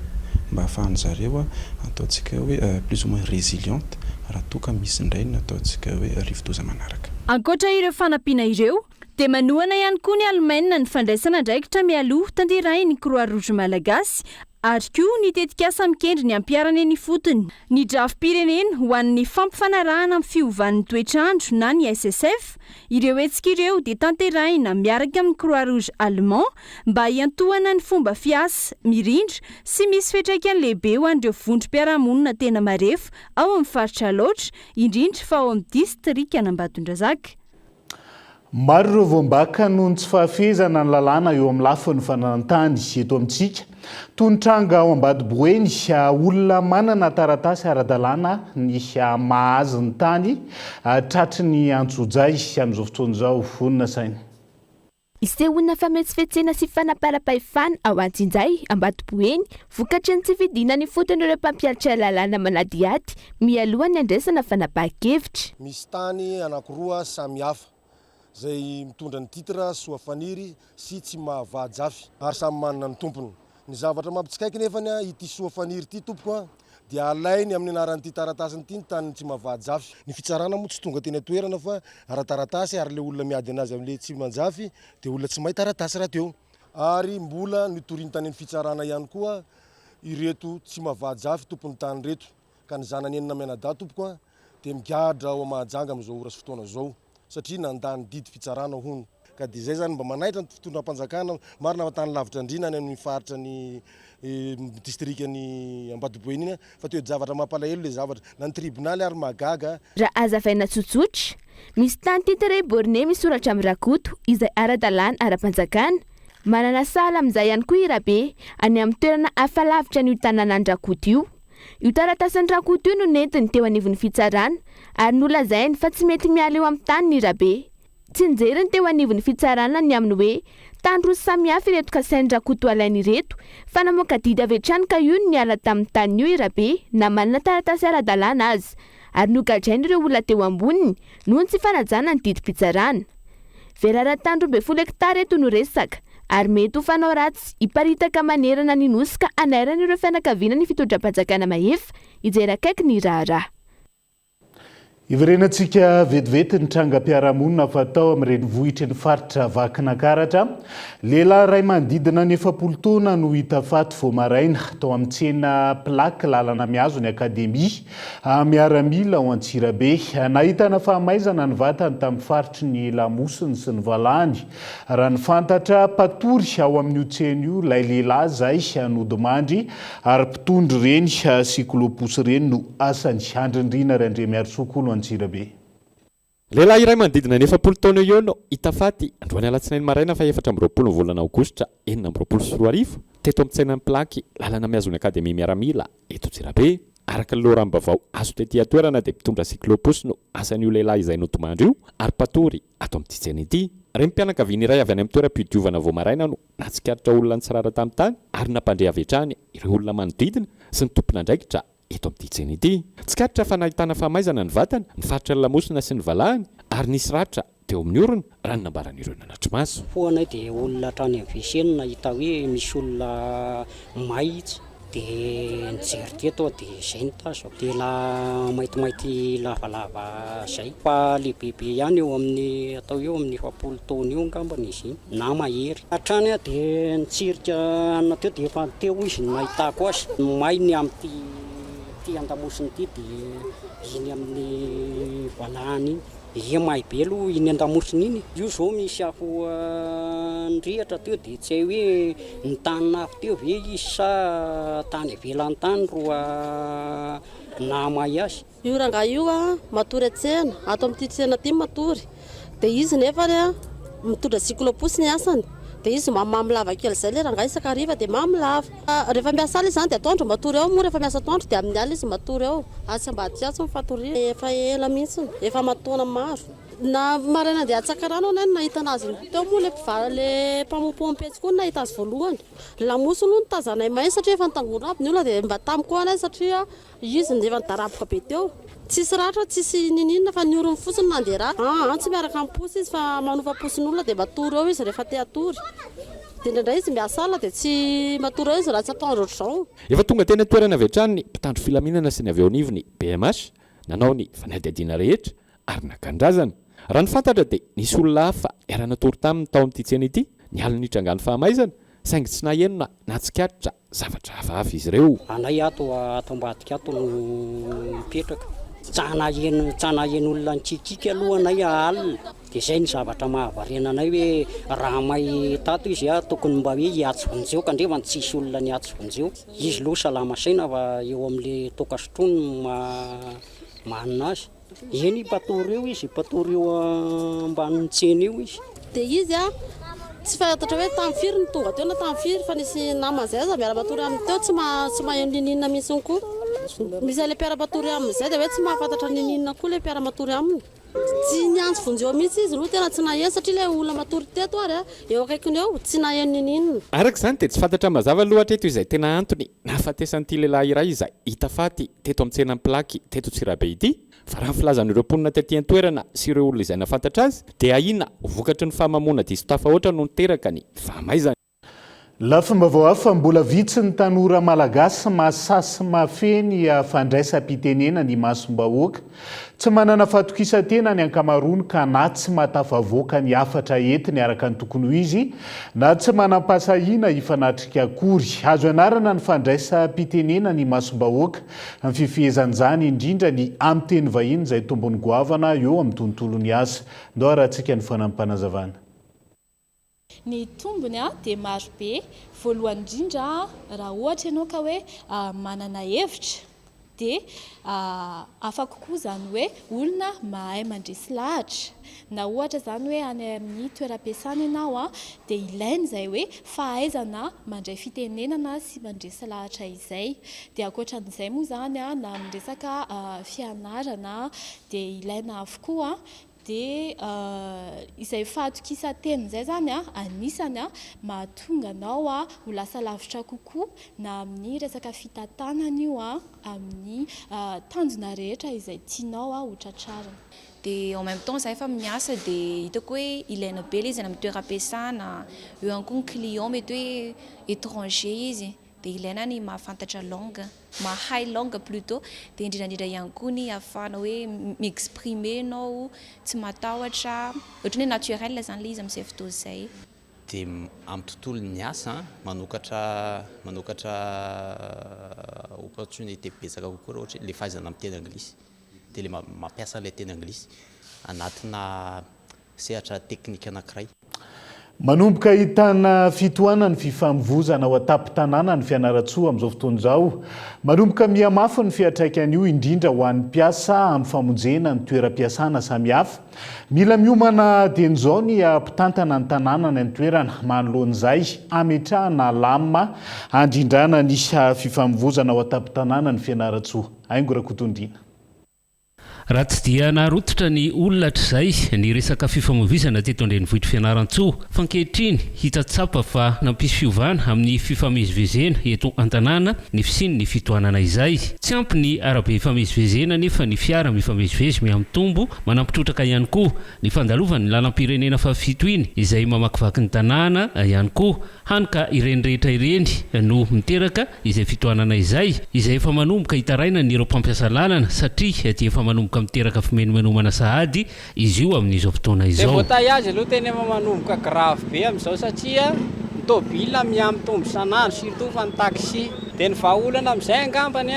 mba ahafahany zareo ataontsika hoe plus ou moins résiliente raha toka misy indray nataontsika hoe rivotoza manaraka. Ankoatra ireo fanampiana ireo dia manohana ihany koa ny Alemana ny fandraisana andraikitra mialoha tanterahin'ny Croix-Rouge malagasy ary koa ny tetikasa mikendry ny ampiarana ny fotony ny drafim-pirenena ho an'ny fampifanarahana amin'ny fiovan'ny toetrandro na ny SSF ireo hetsika ireo dia tanterahina miaraka amin'ny Croix-Rouge allemand mba hiantohana ny fomba fiasa mirindra sy misy fiantraikany lehibe ho an'ireo vondrom-piarahamonina tena marefo ao amin'ny faritra Alaotra indrindra fa ao amin'ny distrikana Ambatondrazaka. Maro ireo voambaka noho ny tsy fahafezana ny lalàna eo amin'ny lafin'ny fananantany eto amintsika. Toy ny tranga ao Ambatoboeny olona manana taratasy ara-dalàna ny mahazo ny tany tratry ny antsojay amin'izao fotoana izao vonona saina. Isehona fametsifetsena sy fanaparam-pahefana ao Antsinjay, Ambatoboeny, vokatry ny tsy fidinany fotin'ireo mpampianatra lalàna manadiady mialohan'ny andraisana fanapahan-kevitra. Misy tany anankiroa samihafa zay mitondra ny titra soafaniry sy tsy mahavajafy ary samy manana ny tompony. Ny zavatra mampitsikaiky nefany ity soafaniry ity tompoko dia alainy amin'ny anaran'ity taratasiny ity ny tany tsy mahavajafy. Ny fitsarana moa tsy tonga teny atoerana fa ara-taratasy ary le olona miady anazy amin'le tsy manjafy dia olona tsy mahay taratasy raha teo. Ary mbola nitoriny tany ny fitsarana ihany koa ireto tsy mahavajafy tompony tany reto ka ny zanany enina mianadahy tompoko dia migadra ao Mahajanga amin'izao ora sy fotoana zao satria nandany didy fitsarana hono ka dia zay zany mba manaitra ny fitondram-panjakana marina fa tany lavitra indrina any amin'ny faritra ny distrikany Ambatoboeny iny fa teo zavatra mampalahelo le zavatra na ny tribonaly ary magaga. Raha azavaina tsotsotra misy tany titire borne misoratra amin'ny rakoto izay ara-dalàna ara-panjakana manana sala amin'izay ihany koa Irabe any amin'ny toerana hafa lavitra ny tanàna ny rakoto io. Io taratasan'ny rakoto io no nentiny teo anivon'ny fitsarana ary nolazainy fa tsy mety miala eo amin'ny tany ny Irabe. Tsy njeriny teo anivon'ny fitsarana ny aminy hoe tany roa samihafa ireto kasain'ny rakoto alainy ireto fa namoaka didy avy hatrany ka io ny ala tamin'ny tany io Irabe na manana taratasy ara-dalàna azy ary nogadrainy ireo olona teo amboniny noho ny tsy fanajana ny didy fitsarana. Vera tany 12 hektara eto no resaka ary mety ho fanao ratsy hiparitaka manerana ny nosy ka anairana ireo fianakaviana ny fitondram-panjakana mahefa hijery akaiky ny raharaha. Iverenantsika vetivety ny trangam-piarahamonina fatao amin'ireny vohitra ny faritra Vakinankaratra. Lehilahy iray manodidina ny 70 taona no hita faty vao maraina tao amin'ny tsena plaky lalana mihazo ny akademia miaramila ao Antsirabe. Nahitana fahamaizana ny vatany tamin'ny faritry ny lamosiny sy ny valahany. Raha ny fantatra patory ao amin'ny tsena io ilay lehilahy zay nodimandry ary mpitondry ireny sikloposy ireny no asany. Andrindrina Randre Miarisokolo Antsirabe. Lehilahy iray manodidina ny 70 taona eo no hita faty androany alatsinainy maraina fa 4 volana aogositra 2024 teto amin'ny tsenan'ny plaky lalana mihazo ny akademia miaramila eto Antsirabe. Araka ny loharanom-bavao azo tetỳ atoerana dia mpitondra sikloposy no asan'io lehilahy izay notomandry io ary patory ato amin'ity tsena ity. Reny mpianakaviana iray avy any amin'ny toeram-pidiovana vao maraina no natsikaritra olona ny tsirara tamin'ny tany ary nampandre avy hatrany ireo olona manodidina sy ny tompona andraikitra eto amin'ity tsena ity. Tsikatitra fa nahitana fahamaizana ny vatany, ny faritra ny lamosina sy ny valahany ary nisy ratra teo amin'ny orona raha ny nambaran'ireo nanatry maso. Foana dia olona trany amin'ny WC nahita hoe misy olona mahitsy dia nijery teto dia izay ny tazo tena maintimainty lavalava zay fa lehibebe ihany eo amin'ny atao eo amin'ny 70 taona io ngambany izy iny na mahery hatrany dia nitsirika nateo dia efa teo izy no nahitako azy mainy amin'ity andamosiny ity dia iny amin'ny valahany iny mahay be aloha iny andamosiny iny io zao misy afo nyrehatra teo dia tsy hay hoe ny tanina afo teo ve izy sa tany avelan'ny tany roa namay azy io ranga io matory atsehana ato amin'ity tsehana ty matory dia izy nefany mitondra cyclopus ny asany dia izy mamamy lava kely zay le ranga isaka riva dia mamy lava rehefa miasa aly izy zany dia atoandro matory ao moa rehefa miasa atoandro dia amin'ny aly izy matory ao atsy ambady atsy mifatoria efa ela mihitsy efa mataona maro na maraina dia atsaka rano ao nany nahita anazy teo moa le mpamopompetsy koa nahita azy voalohany lamoso no nitazanay mahay satria efa nitangorona aby ny olona dia mba tamiko anay satria izy efa nidaraboka be teo tsisy ratra tsisy ninina fa niorony fotsiny nandeha ratra tsy miaraka amin'ny posy izy fa manova posin'olona dia matory ao izy rehefa te atory dia indraindray izy miasa ala dia tsy matory ao izy raha tsy ataondro ohatr'izao efa tonga tena toerana avy hatrany ny mpitandro filaminana sy ny avy eo anivony BMH nanao ny fanadihadiana rehetra ary nakandrazana raha ny fantatra dia nisy olona hafa iarana tory taminy tao amin'ity tsena ity niala nitrangany fahamaizana saingy tsy nahenona na tsikatra zavatra hafahafa izy ireo anay ato ambadika ato no mipetraka tsanahen olona nitsitsika aloha anay alina dia izay ny zavatra mahavarena anay hoe raha may tato izy tokony mba hoe hiatso vonjeo ka ndreva tsisy olona niatso vonjeo izy loha salama saina fa eo amin'le tokasotrony manina azy eny patory eo izy patory eo ambanin'ny tsena eo izy dia izy tsy fantatra hoe tamin'ny firy ny tonga teo na tamin'ny firy fa nisy namazay aza miara-patory amin'ny teo tsy maheno nininina mihitsy koa misy le mpiara-patory amin'izay dia hoe tsy mahafantatra nininina koa le mpiara-matory aminy tsy niantso vonjeo mihitsy izy aloha tena tsy naheno satria le olona matory teto ary eo akaikiny eo tsy naheno nininina araka izany dia tsy fantatra mazava aloha hatreto izay tena antony nahafatesan'ity lehilahy iray izay hita faty teto amin'ny tsenan'ny plaky teto Tsirabe ity fa raha filazan'ireo mponina tetỳ an-toerana sy ireo olona izay nafantatra azy dia ahina vokatry ny fahamamoana diso tafahoatra no niteraka ny fahamaizana lafim-baovao hafa mbola vitsy ny tanora malagasy mahasasy mafeny fandraisam-pitenena ny masom-bahoaka tsy manana fahatokisa-tena ny ankamarony ka na tsy mahatafavoaka ny afatra entiny araka ny tokony ho izy na tsy manam-pasahiana hifanatrika akory azo anarana ny fandraisam-pitenena ny masom-bahoaka amin'ny fifehezan'izany indrindra ny amin'ny teny vahiny izay tombony goavana eo amin'ny tontolony asa ndao rahantsika ny fanam-panazavana ny tombony dia maro be voalohany indrindra raha ohatra ianao ka hoe manana hevitra dia afaka kokoa izany hoe olona mahay mandresy lahatra na ohatra izany hoe any amin'ny toeram-piasana ianao dia ilaina izay hoe fahaizana mandray fitenenana sy mandresy lahatra izay dia ankoatran'izay moa izany na amin'ny resaka fianarana dia ilaina avokoa dia izay fahatokisa-teny izay zany anisany mahatonga anao ho lasa lavitra kokoa na amin'ny resaka fitantanana io amin'ny tanjona rehetra izay tianao ho tratrarina. Dia en même temps za efa miasa dia hitako hoe ilaina be ilay izy amin'ny toeram-piasana eo ihany koa ny client mety hoe étranger izy dia ilaina ny mahafantatra langue mahay langue plutôt dia indrindrandrindra ihany koa ny ahafahana hoe mi-exprimer anao tsy matahotra ohatran'ny hoe naturel zany ilay izy amin'izay fotoana izay. Dia amin'ny tontolo ny asa manokatra opportunité betsaka kokoa raha ohatra le fahaizana amin'ny teny anglisy dia le mampiasa ilay teny anglisy anatina sehatra teknika anankiray. Manomboka hitana fitohanana ny fifamoivoizana ao an-tampon-tanàna ny fianaratsoa amin'izao fotoana izao. Manomboka mihamafy ny fiantraikany io indrindra ho an'ny mpiasa amin'ny famonjena ny toeram-piasana samihafa. Mila miomana dian'izao ny mpitantana ny tanàna ny toerana manoloan'izay ametrahana lamma handrindrana ny fifamoivoizana ao an-tampon-tanàna ny fianaratsoa. Aingo Rakotondrina. raha tsy dia naharototra ny olona hatr'izay ny resaka fifamoivoizana teto andrenivohitra Fianarantsoa fa ankehitriny hita tsapa fa nampisy fiovana amin'ny fifamezivezena eto an-tanàna ny fisiny ny fitohanana izay. Tsy ampy ny arabe ifamezivezena nefa ny fiara mifamezivezy miamitombo manampitrotraka ihany koa ny fandalovan'ny lalam-pirenena fafito iny izay mamakivaky ny tanàna ihany koa hany ka ireny rehetra ireny no miteraka izay fitohanana izay efa manomboka hitaraina ny ireo mpampiasa lalana satria dia efa manomboka miteraka fimenomenomana sahady izy io amin'izao fotoana izao. Votaillage aloha tena efa manomboka grave be amin'izao satria ny tôbila miamitombo sanandro surtout fa ny taxi dia ny vahaolana amin'izay angambany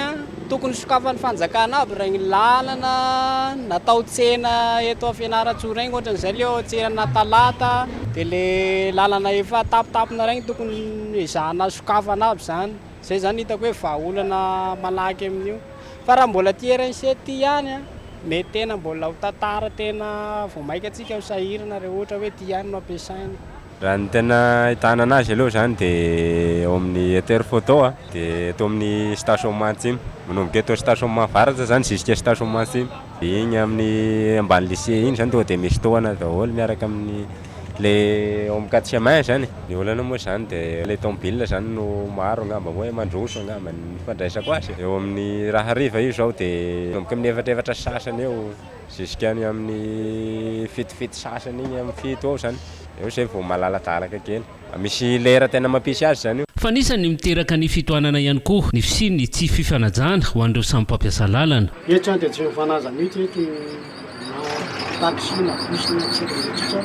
tokony sokafan'ny fanjakana aby regny lalana natao tsena eto a Fianarantsoa regny ohatran'izay leo tsena talata dia le lalana efa tapitapina regny tokony ezahana sokafana aby zany. Zay zany hitako hoe vahaolana malaky amin'io fa raha mbola ty RNC ty ihany mety tena mbola ho tantara tena vao maika atsika ho sahirana rehefa ohatra hoe ty ihany no ampiasaina. Raha ny tena ahitana anazy aloha zany dia eo amin'ny Interphoto dia eto amin'ny stationnement Antsimo manomboka eto stationnement Varatra zany jusqu'à stationnement Antsimo dia igny amin'ny ambany lycée iny zany tonga dia misy tohana daholo miaraka amin'ny le eo amin'ny 4 chemin zany ny olana moa zany dia le tomobile zany no maro angamba hoe mandroso angamba ny fandraisako azy eo amin'ny raha hariva io zao dia manomboka amin'ny efatra sasany eo jusqu'any amin'ny fitofito sasany igny amin'ny fito eo zany eo zay vao malalatalaka kely misy lera tena mampisy azy zany io. Fa nisany miteraka ny fitohanana ihany koa ny fisiny tsy fifanajana ho an'ireo samy mpampiasa lalana. Eto dia tsy mifanaja mihitsy eto taxi na bus na tsika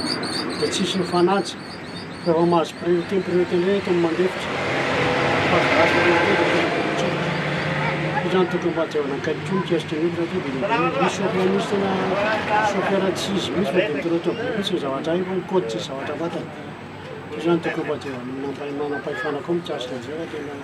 dia tsisy mifanaja fa efa mahazo priorité eto mandefitra izany tokony mba tsy anankalitro mikesitra ny olona ty dia misy chauffeur misy tena chauffeur tsy izy misy fa dia mitorotomobile misy ny zavatra io ny kôdy tsy zavatra vatana izany tokony mba tsy manam-pahefana koa mikasika an'izay tena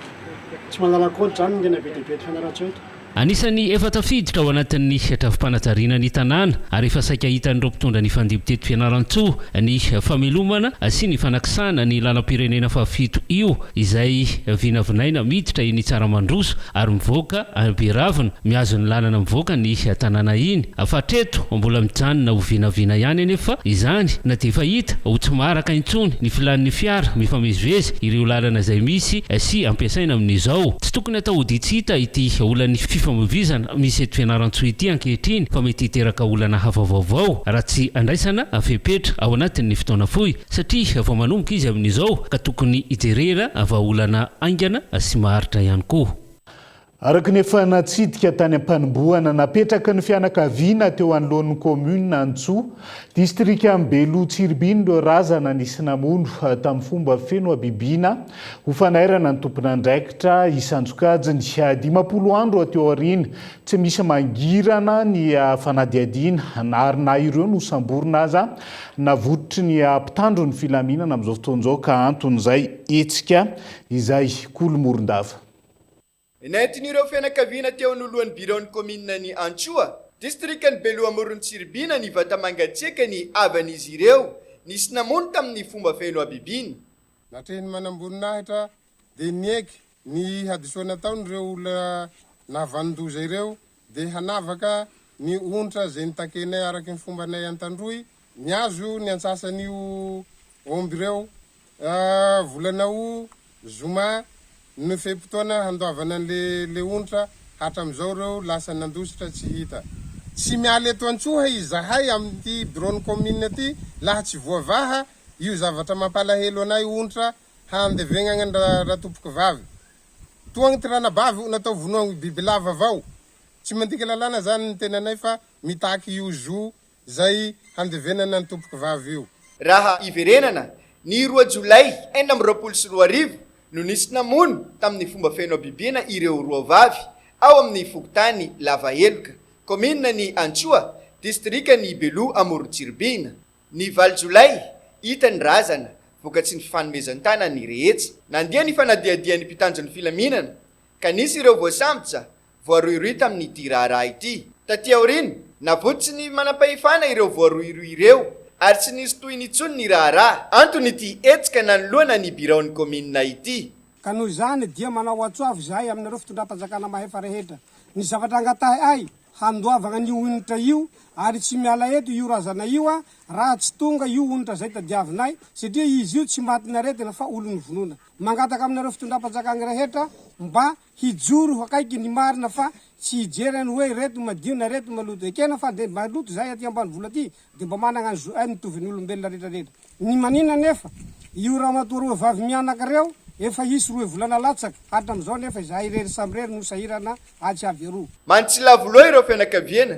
tsy manala kôdy zany tena be dia be ty Fianarantsoa eto. Anisany efa tafiditra ao anatin'ny atrafim-panajariana ny tanàna ary efa saika hitan'ireo mpitondra ny fandimby teto Fianarantsoa ny famelomana sy ny fanakisana ny lalam-pirenena fafito io izay vinavinaina miditra iny Tsaramandroso ary mivoaka Beravina mihazo ny lalana mivoaka ny tanàna iny afatreto mbola mijanona ho vinavina ihany anefa izany na dia efa hita ho tsy maraka intsony ny filan'ny fiara mifamezivezy ireo lalana izay misy sy ampiasaina amin'izao. Tsy tokony atao ho ditsita ity olany fifamoivoizana misy eto Fianarantsoa ity ankehitriny fa mety hiteraka olana hafa vaovao raha tsy andraisana fepetra ao anatin'ny fotoana fohy satria vao manomboka izy amin'izao ka tokony hijerena vahaolana aingana sy maharitra ihany koa. Araka ny efa natsidika tany am-panombohana napetraka ny fianakaviana teo anoloan'ny commune Antsoa distrika Ambelo Tsiribiny ireo razana nisy namono tamin'ny fomba feno abibiana ho fanairana ny tompon'andraikitra isantsokajiny 10 andro teo aoriana tsy misy mangirana ny fanadiadiana ary na ireo no samborina aza navoditry ny mpitandro ny filaminana amin'izao fotoan'izao ka anton'izay etsika izay Kolomorondava. Nentin'ireo fianakaviana teo anoloan'ny biron'ny commune ny Antsoa, distrikany Beloamorony Tsiribina ny vatamangatsiaka ny avan'izy ireo nisy namono tamin'ny fomba feno abibiny. Natrehiny manamboninahitra dia nieky ny hadisoana taon'ireo olona navandoza ireo dia hanavaka ny ontra zay nitakenay araky ny fombanay Antandroy niazo ny antsasan'io omby ireo volanao zoma ny fepotoana handoavana le ontra hatramin'izao ireo lasa nandositra tsy hita. Tsy miala eto Antsoa izahay amin'ny drone commune ty laha tsy voavaha io zavatra mampalahelo anay ontra handevegnana raha tompoky vavy. Toagny tiranabavy natao vonoagny bibilava avao. Tsy mandika lalàna zany ny tenanay fa mitaky io zo zay handevenana ny tompoky vavy io. Raha iverenana ny 2 Jolay 2024 no nisy namono tamin'ny fomba feno abibiana ireo roa vavy ao amin'ny fokotany Lavaheloka, commune ny Antsoa, distrikany Beloamorony Tsiribina. Ny 4 Jolay hita ny razana vokatsy ny fifanomezan-tana ny rehetsa nandeha ny fanadiadian'ny mpitanjony filaminana ka nisy ireo voasambotra voaroiroy tamin'ity raharaha ity. Taty aorina navototsy ny manam-pahefana ireo voaroiroy ireo ary tsy nisy toy nitsony ny raharaha antony ity etsika nanoloana ny biron'ny commune ity. Ka noho izany dia manao atsoavy zahay aminareo fitondram-panjakana mahefa rehetra. Ny zavatra angatahy ay handoavagna ny onitra io ary tsy miala eto io razana io a raha tsy tonga io onitra zay tadiavinay satria izy io tsy matinaretina fa olony vonona mangataka aminareo fitondram-panjakana rehetra mba hijoro akaiky ny marina fa tsy hijerany hoe reto madio na reto maloto ekena fa de maloto zay aty ambany vola aty de mba manana ay mitovy ny olombelona rehetrarehetra ny manina nefa io raha matoa vavy mianakareo efa hisy 2 volana latsaka hatram'izao nefa izahay rery samy rery no sahirana atsy avy aroa mantsilavoloa ireo fianakaviana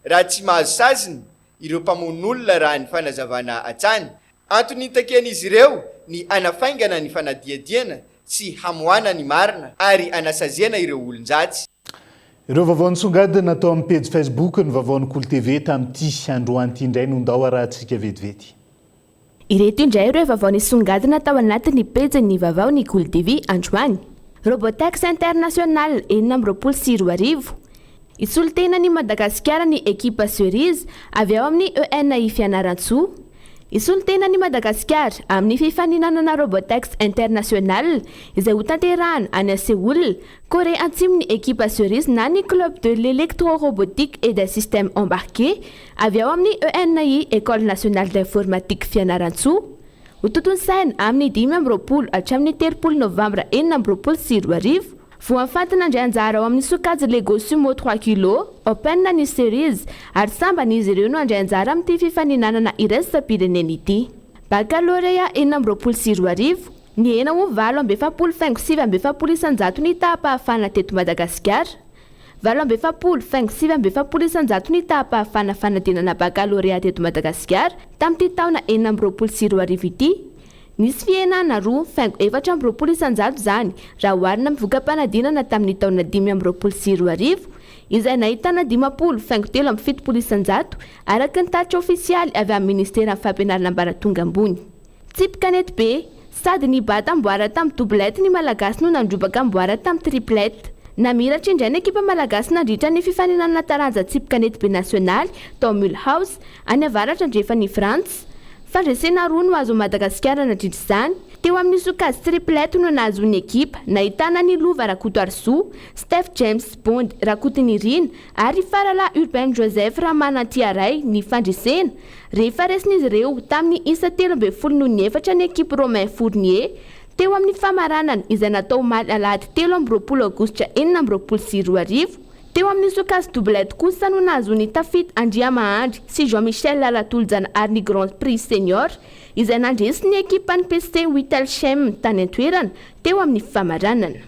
raha tsy mahazo saziny ireo mpamon'olona raha ny fanazavana atsany antony hitaken'izy ireo ny anafaingana ny fanadiadiana sy hamoana ny marina ary anasaziana ireo olon-jatsy ireo vaovao nisongadina natao amin'ny page Facebook ny vaovao ny Cool TV tamin'ity androany indray nondao raha antsika vetivety. Ireto indray ireo vaovao nisongadina tao anatin'ny pejy vaovao ny Cool TV androany. Robotex International 424 isolitenan'ny Madagasikara ny ekipa Cerise avy ao amin'ny ENI Fianarantsoa. Isolitenan'ny Madagasikara amin'ny fifaninanana Robotex International izay ho tanterahana any Séoul, Corée Atsimo ny ekipa Cerise na ny club de l'électrorobotique et des systèmes embarqués avy ao amin'ny ENI École nationale d'informatique Fianarantsoa. Ho tontony saina amin'ny 20 hatramin'ny 30 novambra 2024 voafantina indray anjara ao amin'ny sokajy Lego Sumo 3 kg open ny Cerise ary samban'izy ireo no andray anjara amin'ny fifaninanana iraisam-pirenena ity. Baccalauréat 2024 ny 9,7 isanjato ny tahapahafana teto Madagasikara. 9,7 ny tahapahafana fanadinana baccalauréat teto Madagasikara tamin'ity taona 2024 ity. Nisy fienana 2,4 isanjato zany raha oharina amin'ny vokam-panadinana tamin'ny taona 2024 izay nahitana 10,7 isanjato araka ny taritra ofisialy avy amin'ny ministera ny fampianarana ambaratonga ambony. Tsipika nety be sady ny bata amboara tamin'ny doublette ny malagasy no nandrobaka amboara tamin'ny triplette. Namiratra indray ny ekipa malagasy nandritra ny fifaninanana taranja tsipika nety be nasionaly tao Mulhouse any avaratra andrefa ny Frantsa. Fandresena roa no azo Madagasikara nandritra izany. Teo amin'ny sokajy triplette no nahazo ny ekipa nahitana ny Lova Rakoto Arsoa, Steph James Bond Rakoto Nirina ary Farala Urbain Joseph Ramanantiaray ny fandresena. Rehefa resin'izy ireo tamin'ny isa 13 ny ekipa Romain Fournier teo amin'ny famaranana izay natao maly alahady 13 Aogositra 2024. Teo amin'ny sokajy doublette kosa no nahazo ny Tafita Andriamahandry sy Jean-Michel Lalatolojana ary ny Grand Prix Senior izay nandresy ny ekipa ny PC Wittelchem tany an-toerana teo amin'ny famaranana.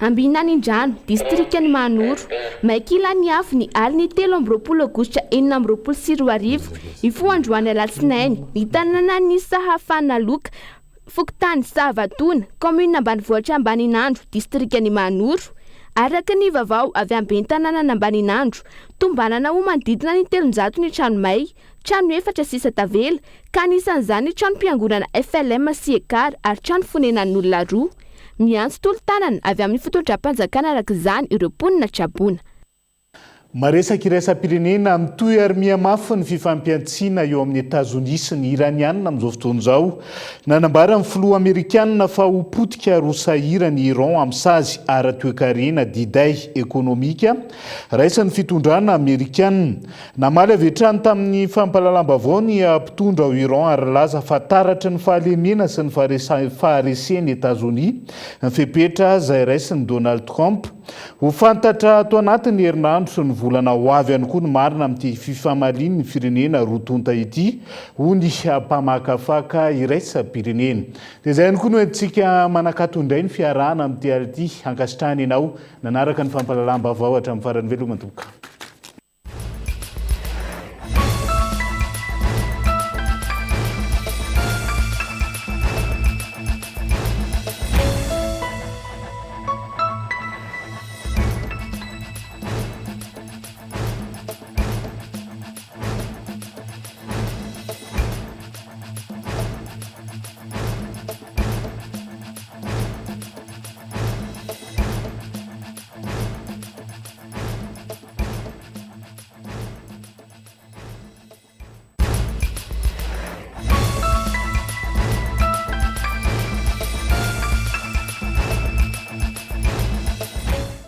Ambinanindrano distrikany Manoro Maikila ny afo ny aliny 13 Aogositra 2024 ifoandroany alatsinainy ny tanàna ny Sahafana Loka Fokontany Savatona commune ambanivohitra Ambaninandro distrikany Manoro. Araka ny vaovao avy amin'ny tanàna Ambaninandro, tombanana ho manodidina ny 300 ny trano may, trano 4 sisa tavela, ka anisan'izany ny trano mpiangonana FLM sy Ekara ary trano fonenan'olona roa. Miantso tolo-tanana avy amin'ny fitondram-panjakana araka izany ireo mponina Trabona. Maresaka iraisam-pirenena mitohy ary mihamafy ny fifampiantsiana eo amin'ny États-Unis sy ny Iranianina amin'izao fotoana izao. Nanambara amin'ny filoha Amerikanina fa ho potika rosahira ny Iran amin'ny sazy ara-toekarena diday ekonomika raisan'ny fitondrana Amerikanina. Namaly avy hatrany tamin'ny fampalalam-baovao ny mpitondra ao Iran ary laza fa taratra ny fahalemena sy ny faharesen'ny États-Unis ny fepetra izay raisin'ny Donald Trump. Ho fantatra ato anatin'ny herinandro sy ny volana ho avy ihany koa ny marina amin'ity fifamalin'ny firenena rotonta ity ho ny mpamakafaka iraisam-pirenena. Dia izay ihany koa no entsika manakato indray ny fiarahana amin'ity ality hankasitrahana ianao nanaraka ny fampalalam-baovao hatramin'ny farany veloma toka.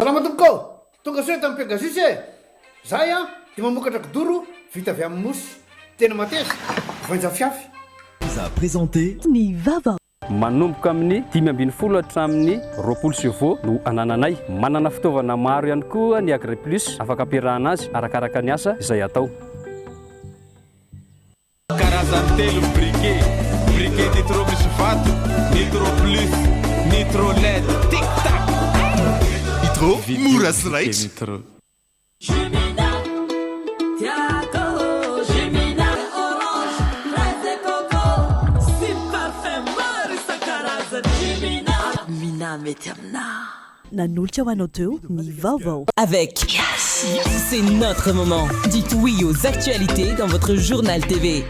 Salama tompoko, tonga soa tamin'ny Pegasus e. zahay a de mamokatra kodoro vita avy amin'ny mosy tena mateza voanja fiafy za présenté ny vava manomboka amin'ny 5 hatramin'ny 20 no anananay manana fitaovana maro ihany koa ny Agri Plus afaka ampiarahana azy arakaraka ny asa izay atao karazany telo briquet briquet nitro misy vato nitro plus nitro led tic tac nitro mora sy raitra nitro nanolotra ho anao teo ny vaovao avec Yes, c'est notre moment. Dites oui aux actualités dans votre journal TV.